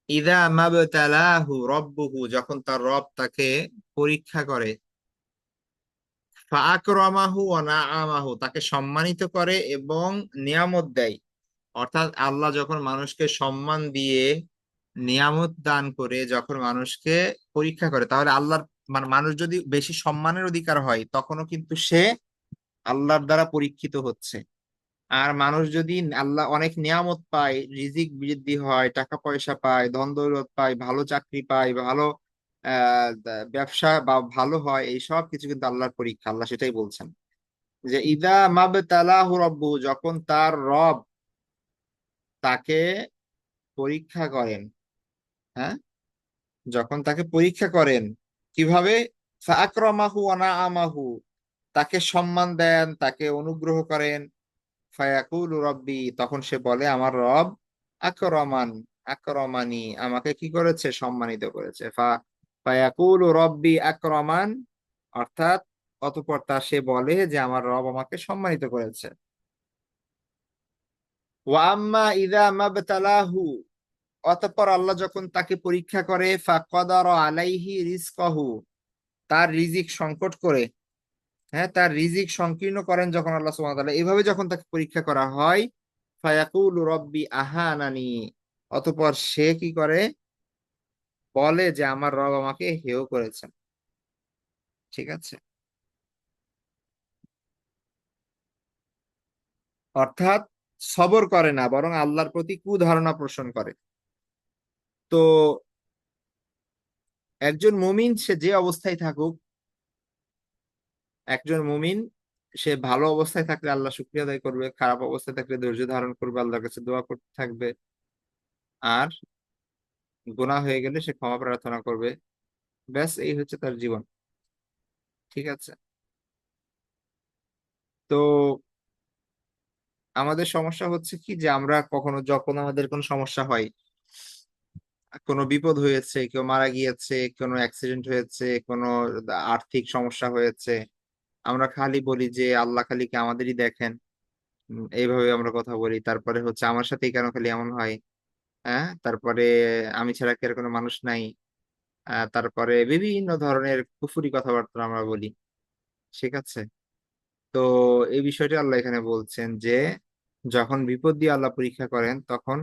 ইদা মাবতালাহু রব্বুহু, যখন তার রব তাকে পরীক্ষা করে, ফাআকরামাহু ওয়া নাআমাহু, তাকে সম্মানিত করে এবং নিয়ামত দেয়। অর্থাৎ আল্লাহ যখন মানুষকে সম্মান দিয়ে নিয়ামত দান করে, যখন মানুষকে পরীক্ষা করে, তাহলে আল্লাহর মানে মানুষ যদি বেশি সম্মানের অধিকার হয় তখনও কিন্তু সে আল্লাহর দ্বারা পরীক্ষিত হচ্ছে। আর মানুষ যদি আল্লাহ অনেক নিয়ামত পায়, রিজিক বৃদ্ধি হয়, টাকা পয়সা পায়, ধন দৌলত পায়, ভালো চাকরি পায়, ভালো ব্যবসা বা ভালো হয়, এই সব কিছু কিন্তু আল্লাহর পরীক্ষা, আল্লাহ সেটাই বলছেন যে ইদা মাবতালাহু রব্বু, যখন তার রব তাকে পরীক্ষা করেন। হ্যাঁ, যখন তাকে পরীক্ষা করেন কিভাবে, ফাআকরামাহু ওয়া নাআমাহু, তাকে সম্মান দেন, তাকে অনুগ্রহ করেন। ফায়াকুলু রব্বি, তখন সে বলে আমার রব আকরামান, আকরামানি, আমাকে কি করেছে, সম্মানিত করেছে। ফায়াকুলু রব্বি আকরামান, অর্থাৎ অতঃপর তা সে বলে যে আমার রব আমাকে সম্মানিত করেছে। ওয়া আম্মা ইযা মাবতালাহু, অতঃপর আল্লাহ যখন তাকে পরীক্ষা করে, ফাকাদারা আলাইহি রিজকাহু, তার রিজিক সংকট করে, হ্যাঁ, তার রিজিক সংকীর্ণ করেন যখন আল্লাহ সুবহানাহু ওয়া তাআলা, এভাবে যখন তাকে পরীক্ষা করা হয়, ফায়াকুলু রব্বি আহানানি, অতঃপর সে কি করে, বলে যে আমার রব আমাকে হেয় করেছেন। ঠিক আছে, অর্থাৎ সবর করে না, বরং আল্লাহর প্রতি কুধারণা পোষণ করে। তো একজন মুমিন সে যে অবস্থায় থাকুক, একজন মুমিন সে ভালো অবস্থায় থাকলে আল্লাহ শুকরিয়া আদায় করবে, খারাপ অবস্থায় থাকলে ধৈর্য ধারণ করবে, আল্লাহর কাছে দোয়া করতে থাকবে, আর গুনাহ হয়ে গেলে সে ক্ষমা প্রার্থনা করবে। ব্যাস, এই হচ্ছে তার জীবন। ঠিক আছে। তো আমাদের সমস্যা হচ্ছে কি, যে আমরা কখনো যখন আমাদের কোনো সমস্যা হয়, কোনো বিপদ হয়েছে, কেউ মারা গিয়েছে, কোনো অ্যাক্সিডেন্ট হয়েছে, কোনো আর্থিক সমস্যা হয়েছে, আমরা খালি বলি যে আল্লাহ খালি কি আমাদেরই দেখেন। এইভাবে আমরা কথা বলি। তারপরে হচ্ছে আমার সাথেই কেন খালি এমন হয়। হ্যাঁ, তারপরে আমি ছাড়া কি আর কোনো মানুষ নাই। তারপরে বিভিন্ন ধরনের কুফুরি কথাবার্তা আমরা বলি। ঠিক আছে। তো এই বিষয়টি আল্লাহ এখানে বলছেন যে যখন বিপদ দিয়ে আল্লাহ পরীক্ষা করেন, তখন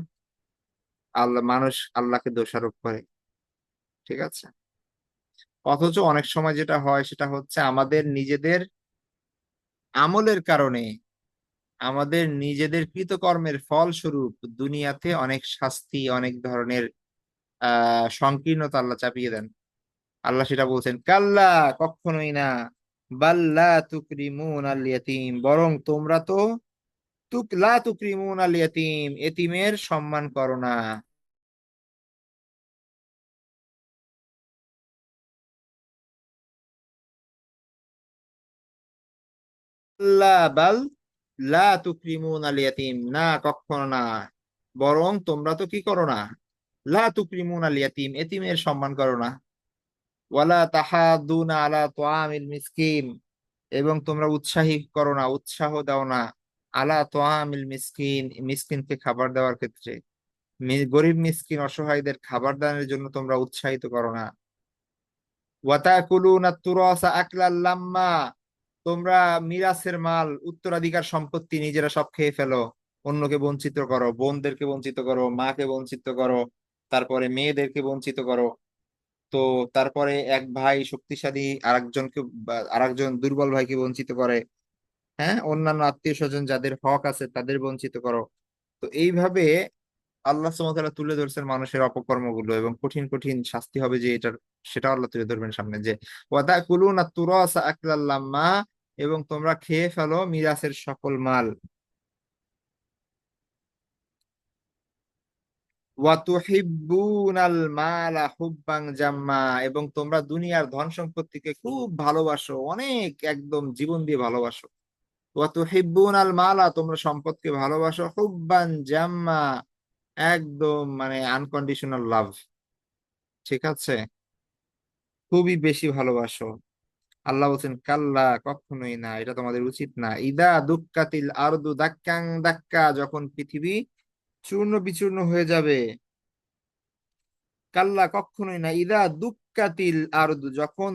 আল্লাহ মানুষ আল্লাহকে দোষারোপ করে। ঠিক আছে। অথচ অনেক সময় যেটা হয় সেটা হচ্ছে আমাদের নিজেদের আমলের কারণে, আমাদের নিজেদের কৃতকর্মের ফলস্বরূপ দুনিয়াতে অনেক শাস্তি, অনেক ধরনের সংকীর্ণতা আল্লাহ চাপিয়ে দেন। আল্লাহ সেটা বলছেন, কাল্লা, কখনোই না, বাল্লা তুকরিমুন আল ইয়াতীম, বরং তোমরা তো লা তুকরিমুন আল ইয়াতীম, এতিমের সম্মান করো না। লা বাল লা তুকরিমুন আল ইয়াতিম, না কখনো না, বরং তোমরা তো কি করো না, লা তুকরিমুন আল ইয়াতিম, এতিমের সম্মান করো না। ওয়ালা তাহাদুনা আলা তোয়ামিল মিসকিন, এবং তোমরা উৎসাহী করো না, উৎসাহ দাও না, আলা তোয়ামিল মিসকিন, মিসকিনকে খাবার দেওয়ার ক্ষেত্রে, গরিব মিসকিন অসহায়দের খাবার দানের জন্য তোমরা উৎসাহিত করো না। ওয়াতাকুলুনা তুরাসা আকলাল লাম্মা, তোমরা মিরাসের মাল, উত্তরাধিকার সম্পত্তি নিজেরা সব খেয়ে ফেলো, অন্যকে বঞ্চিত করো, বোনদেরকে বঞ্চিত করো, মাকে বঞ্চিত করো, তারপরে মেয়েদেরকে বঞ্চিত করো। তো তারপরে এক ভাই শক্তিশালী আরেকজনকে আরেকজন দুর্বল ভাইকে বঞ্চিত করে। হ্যাঁ, অন্যান্য আত্মীয় স্বজন যাদের হক আছে তাদের বঞ্চিত করো। তো এইভাবে আল্লাহ সুবহানাহু ওয়া তাআলা তুলে ধরছেন মানুষের অপকর্মগুলো, এবং কঠিন কঠিন শাস্তি হবে যে এটার, সেটা আল্লাহ তুলে ধরবেন সামনে, যে ওয়াতাকুলুনা তুরাসা আকলাল লাম্মা, এবং তোমরা খেয়ে ফেলো মিরাসের সকল মাল। ওয়াতুহিব্বুনাল মালা হুব্বান জাম্মা, এবং তোমরা দুনিয়ার ধন সম্পত্তিকে খুব ভালোবাসো, অনেক একদম জীবন দিয়ে ভালোবাসো। ওয়াতুহিব্বুনাল মালা, তোমরা সম্পদকে ভালোবাসো, হুব্বান জাম্মা, একদম মানে আনকন্ডিশনাল লাভ। ঠিক আছে, খুবই বেশি ভালোবাসো। আল্লাহ বলছেন কাল্লা, কখনোই না, এটা তোমাদের উচিত না। ইদা দুক্কাতিল আরদু দাক্কাং দাক্কা, যখন পৃথিবী চূর্ণ বিচূর্ণ হয়ে যাবে। কাল্লা, কখনোই না, ইদা দুক্কাতিল আরদু, যখন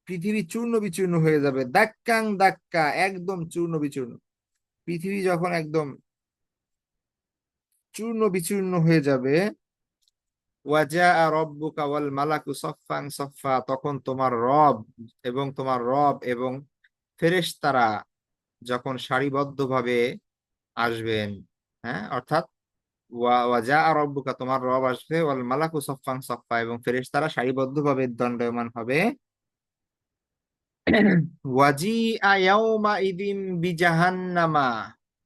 পৃথিবী চূর্ণ বিচূর্ণ হয়ে যাবে, দাক্কাং দাক্কা, একদম চূর্ণ বিচূর্ণ, পৃথিবী যখন একদম চূর্ণ বিচূর্ণ হয়ে যাবে। ওয়াজা রব্বুকা ওয়াল মালাকু সফফান সফফা, তখন তোমার রব এবং ফেরেশতারা যখন সারিবদ্ধভাবে আসবেন। হ্যাঁ, অর্থাৎ ওয়াজা রব্বুকা, তোমার রব আসবে, ওয়াল মালাকু সফফান সফফা, এবং ফেরেশতারা সারিবদ্ধভাবে দণ্ডায়মান হবে। ওয়াজি আয়াউমা ইদিন বিজাহান্নামা,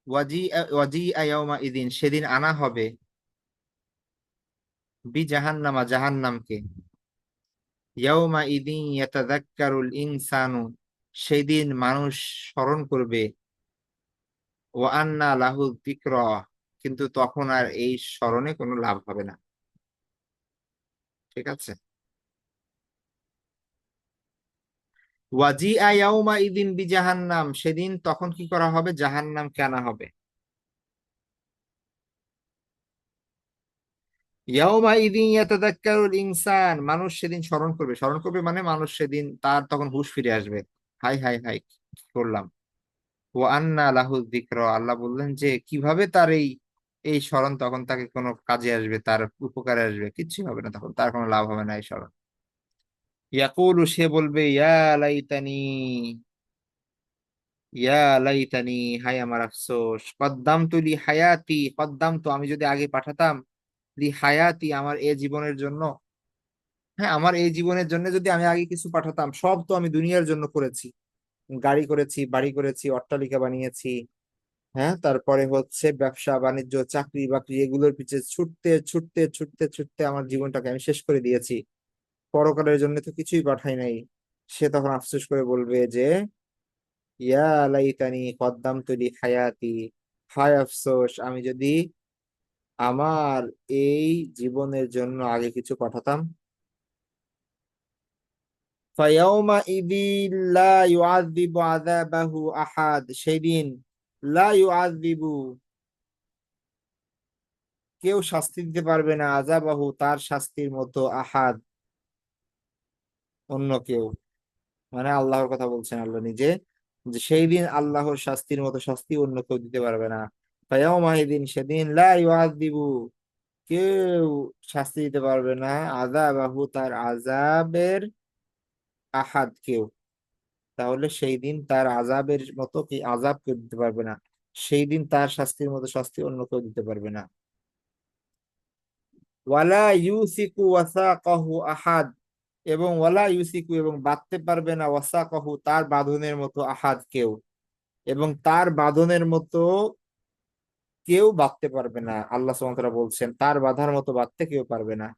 ওয়াজি আয়াউমা ইদিন, সেদিন আনা হবে, বিজাহান্নামা, জাহান্নামকে। ইয়াউমা ইদিন ইয়াতাযাক্কারুল ইনসানু, সেদিন মানুষ স্মরণ করবে। ওয়া আন্না লাহু যিকরা, কিন্তু তখন আর এই স্মরণে কোনো লাভ হবে না। ঠিক আছে। ওয়াজিআ ইয়াউমা ইদিন বিজাহান্নাম, সেদিন তখন কি করা হবে, জাহান্নামকে আনা হবে। ইয়াউমা ইদিন ইয়াতাযাক্কারুল ইনসান, মানুষ সেদিন স্মরণ করবে, স্মরণ করবে মানে মানুষ সেদিন তার তখন হুঁশ ফিরে আসবে। হাই হাই হাই, কি করলাম। ওয়া আন্না লাহু যিকরা, আল্লাহ বললেন যে কিভাবে তার এই এই স্মরণ তখন তাকে কোনো কাজে আসবে, তার উপকারে আসবে, কিচ্ছু হবে না, তখন তার কোনো লাভ হবে না এই স্মরণ। ইয়াকুলু, সে বলবে, ইয়া লাইতানি, ইয়া লাইতানি, হায় আমার আফসোস, কদ্দামতু লি হায়াতি, কদ্দামতু, আমি যদি আগে পাঠাতাম, লি হায়াতি, আমার এই জীবনের জন্য। হ্যাঁ, আমার এই জীবনের জন্য যদি আমি আগে কিছু পাঠাতাম, সব তো আমি দুনিয়ার জন্য করেছি, গাড়ি করেছি, বাড়ি করেছি, অট্টালিকা বানিয়েছি। হ্যাঁ, তারপরে হচ্ছে ব্যবসা বাণিজ্য, চাকরি বাকরি, এগুলোর পিছে ছুটতে ছুটতে ছুটতে ছুটতে আমার জীবনটাকে আমি শেষ করে দিয়েছি, পরকালের জন্য তো কিছুই পাঠাই নাই। সে তখন আফসোস করে বলবে যে, ইয়া লাইতানি কদ্দামতু লি হায়াতি, হায় আফসোস, আমি যদি আমার এই জীবনের জন্য আগে কিছু পাঠাতাম। ফায়াউমা ইদিন লা ইউআযযিবু আযাবাহু আহাদ, সেদিন লা ইউআযযিবু, কেউ শাস্তি দিতে পারবে না, আযাবাহু, তার শাস্তির মতো, আহাদ, অন্য কেউ, মানে আল্লাহর কথা বলছেন আল্লাহ নিজে, যে সেই দিন আল্লাহর শাস্তির মতো শাস্তি অন্য কেউ দিতে পারবে না। ফায়াউমা ইদিন, সেদিন লা ইউআযযিবু, কেউ শাস্তি দিতে পারবে না, আযাবাহু, তার আযাবের, আহাদ, কেউ। তাহলে সেই দিন তার আযাবের মতো কি আযাব কেউ দিতে পারবে না, সেই দিন তার শাস্তির মতো শাস্তি অন্য কেউ দিতে পারবে না। ওয়ালা ইউসিকু ওয়াসাকাহু আহাদ, এবং ওয়ালা ইউসিকু, এবং বাঁধতে পারবে না, ওয়াসাকাহু, তার বাঁধনের মতো, আহাদ, কেউ, এবং তার বাঁধনের মতো কেউ বাঁধতে পারবে না। আল্লাহ সুবহানাহু ওয়া তাআলা বলছেন তার বাঁধার মতো বাঁধতে কেউ পারবে না।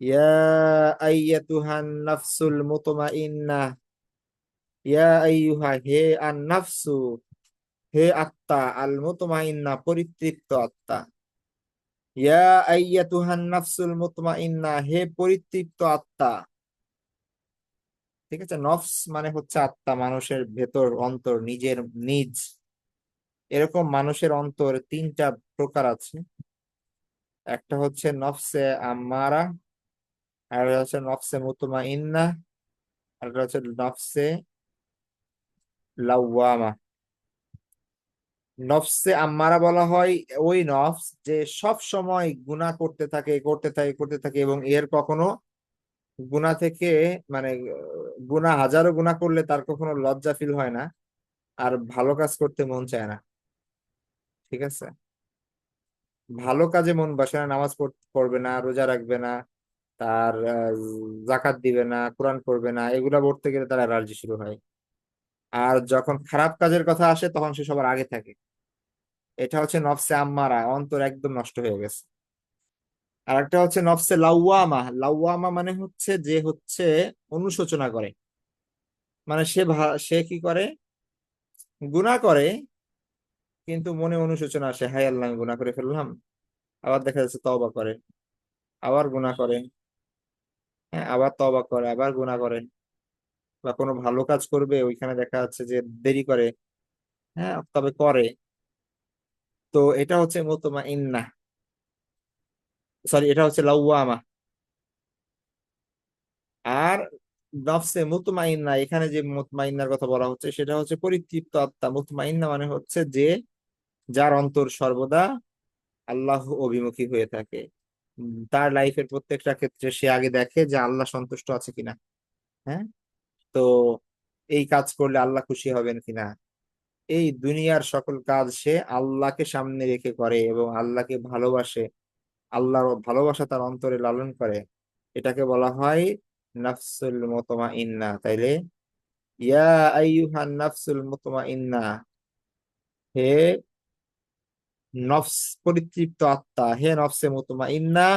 ইয়া আইয়াতুহান নাফসুল মুতমাইন্নাহ, ইয়া আইয়ুহা, হে আন নাফসু, হে আত্মা, আল মুতমাইন্না, পরিতৃপ্ত আত্মা। ইয়া আইয়াতুহান নাফসুল মুতমাইন্না, হে পরিতৃপ্ত আত্মা। ঠিক আছে, নফস মানে হচ্ছে আত্মা, মানুষের ভেতর, অন্তর, নিজের নিজ। এরকম মানুষের অন্তর তিনটা প্রকার আছে। একটা হচ্ছে নফসে আম্মারা, আর একটা হচ্ছে নফসে মুতমাইন্না, আর একটা হচ্ছে নফসে লাওয়ামা। নফসে আম্মারা বলা হয় ওই নফস যে সব সময় গুনাহ করতে থাকে, করতে থাকে, করতে থাকে, এবং এর কখনো গুনাহ থেকে, মানে গুনাহ, হাজারো গুনাহ করলে তার কখনো লজ্জা ফিল হয় না, আর ভালো কাজ করতে মন চায় না। ঠিক আছে, ভালো কাজে মন বসে না, নামাজ পড়বে না, রোজা রাখবে না, তার জাকাত দিবে না, কোরআন পড়বে না, এগুলা পড়তে গেলে তার অ্যালার্জি শুরু হয়। আর যখন খারাপ কাজের কথা আসে তখন সে সবার আগে থাকে। এটা হচ্ছে নফসে আম্মারা, অন্তর একদম নষ্ট হয়ে গেছে। আর একটা হচ্ছে নফসে লাউয়ামা। লাউয়ামা মানে হচ্ছে যে হচ্ছে অনুশোচনা করে, মানে সে কি করে, গুনাহ করে, কিন্তু মনে অনুশোচনা আসে, হায় আল্লাহ আমি গুনাহ করে ফেললাম। আবার দেখা যাচ্ছে তওবা করে, আবার গুনাহ করে, হ্যাঁ, আবার তওবা করে, আবার গুনাহ করে। বা কোনো ভালো কাজ করবে, ওইখানে দেখা যাচ্ছে যে দেরি করে, হ্যাঁ, তবে করে। তো এটা হচ্ছে মুতমাইন্নাহ, সরি, এটা হচ্ছে লাউয়ামা। আর নফসে মুতমাইন্না, এখানে যে মুতমাইন্নার কথা বলা হচ্ছে সেটা হচ্ছে পরিতৃপ্ত আত্মা। মুতমাইন্না মানে হচ্ছে যে যার অন্তর সর্বদা আল্লাহ অভিমুখী হয়ে থাকে। তার লাইফের প্রত্যেকটা ক্ষেত্রে সে আগে দেখে যে আল্লাহ সন্তুষ্ট আছে কিনা, হ্যাঁ, তো এই কাজ করলে আল্লাহ খুশি হবেন কিনা, এই দুনিয়ার সকল কাজ সে আল্লাহকে সামনে রেখে করে এবং আল্লাহকে ভালোবাসে, আল্লাহর ভালোবাসা তার অন্তরে লালন করে। এটাকে বলা হয় নাফসুল মুতমাইন্না। তাইলে ইয়া আইয়ুহান নাফসুল মুতমাইন্না, হে নফস পরিতৃপ্ত আত্মা, হে নফসে মুতমাইন্না,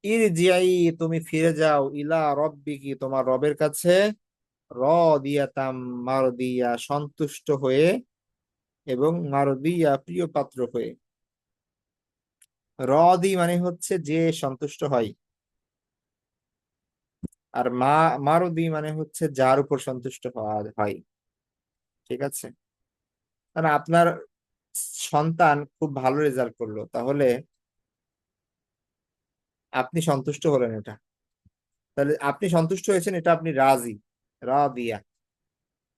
ইরজিআই, তুমি ফিরে যাও, ইলা রব্বিকি, তোমার রবের কাছে, রাদিয়াতাম মারদিয়া, সন্তুষ্ট হয়ে, এবং মারদিয়া, প্রিয় পাত্র হয়ে। রদি মানে হচ্ছে যে সন্তুষ্ট হয়, আর মারদি মানে হচ্ছে যার উপর সন্তুষ্ট হওয়া হয়। ঠিক আছে, মানে আপনার সন্তান খুব ভালো রেজাল্ট করলো, তাহলে আপনি সন্তুষ্ট হলেন, এটা, তাহলে আপনি সন্তুষ্ট হয়েছেন, এটা আপনি রাজি, রাদিয়া।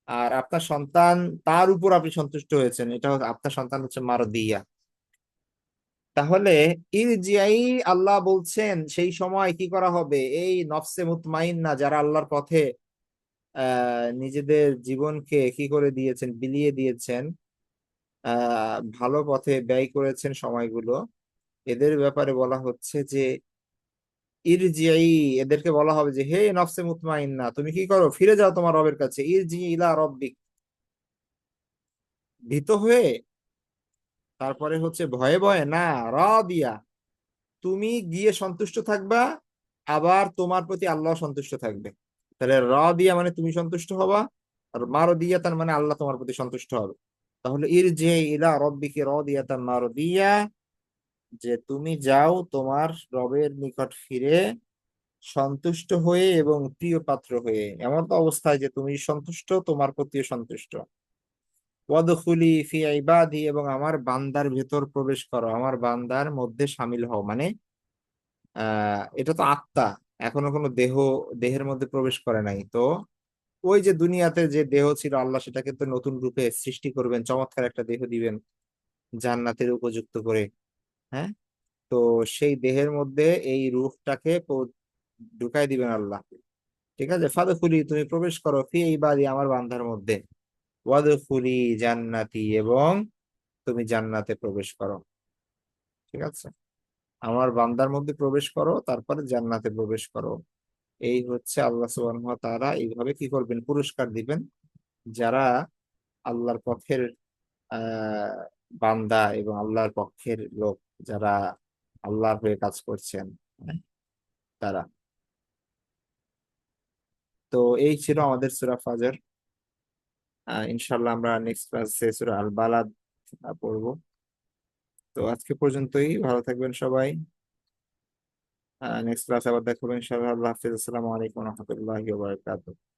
আর আপনার সন্তান, তার উপর আপনি সন্তুষ্ট হয়েছেন, এটা আপনার সন্তান হচ্ছে মারদিয়া। তাহলে ইরজিআই, আল্লাহ বলছেন সেই সময় কি করা হবে, এই নফসে মুতমাইন্না যারা আল্লাহর পথে নিজেদের জীবনকে কি করে দিয়েছেন, বিলিয়ে দিয়েছেন, ভালো পথে ব্যয় করেছেন সময়গুলো, এদের ব্যাপারে বলা হচ্ছে যে ইরজিআই, এদেরকে বলা হবে যে হে নফসে মুতমাইন্না, তুমি কি করো, ফিরে যাও তোমার রবের কাছে, ইরজি ইলা রব্বিক, ভীত হয়ে, তারপরে হচ্ছে ভয়ে ভয়ে না, রাদিয়া, তুমি গিয়ে সন্তুষ্ট থাকবা, আবার তোমার প্রতি আল্লাহ সন্তুষ্ট থাকবে। তাহলে রাদিয়া মানে তুমি সন্তুষ্ট হবা, আর মারদিয়াতান মানে আল্লাহ তোমার প্রতি সন্তুষ্ট হবে। তাহলে ইরজি ইলা রব্বিকি রাদিয়াতান মারদিয়া, যে তুমি যাও তোমার রবের নিকট ফিরে সন্তুষ্ট হয়ে এবং প্রিয় পাত্র হয়ে, এমন তো অবস্থায় যে তুমি সন্তুষ্ট, তোমার প্রতিও সন্তুষ্ট। ওয়াদখুলি ফি ইবাদি, এবং আমার বান্দার ভেতর প্রবেশ করো, আমার বান্দার মধ্যে শামিল হও, মানে এটা তো আত্মা, এখনো কোনো দেহের মধ্যে প্রবেশ করে নাই তো। ওই যে দুনিয়াতে যে দেহ ছিল, আল্লাহ সেটাকে তো নতুন রূপে সৃষ্টি করবেন, চমৎকার একটা দেহ দিবেন জান্নাতের উপযুক্ত করে, হ্যাঁ, তো সেই দেহের মধ্যে এই রূহটাকে ঢুকাই দিবেন আল্লাহ। ঠিক আছে, ফাদখুলি, তুমি প্রবেশ করো, ফি ইবাদি, আমার বান্দার মধ্যে, ওয়াদখুলি জান্নাতি, এবং তুমি জান্নাতে প্রবেশ করো। ঠিক আছে, আমার বান্দার মধ্যে প্রবেশ করো, তারপরে জান্নাতে প্রবেশ করো। এই হচ্ছে আল্লাহ সুবহানাহু ওয়া তাআলা এইভাবে কি করবেন, পুরস্কার দিবেন যারা আল্লাহর পক্ষের আহ বান্দা এবং আল্লাহর পক্ষের লোক, যারা আল্লাহর হয়ে কাজ করছেন, হ্যাঁ, তারা। তো এই ছিল আমাদের সূরা ফাজর। ইনশাল্লাহ আমরা নেক্সট ক্লাসে সূরা আল বালাদ পড়বো। তো আজকে পর্যন্তই, ভালো থাকবেন সবাই। নেক্সট ক্লাসে আবার দেখা হবে ইনশাআল্লাহ। আল্লাহ হাফিজ, আসসালামু আলাইকুম রহমতুল্লাহি ওয়া বারাকাতুহু।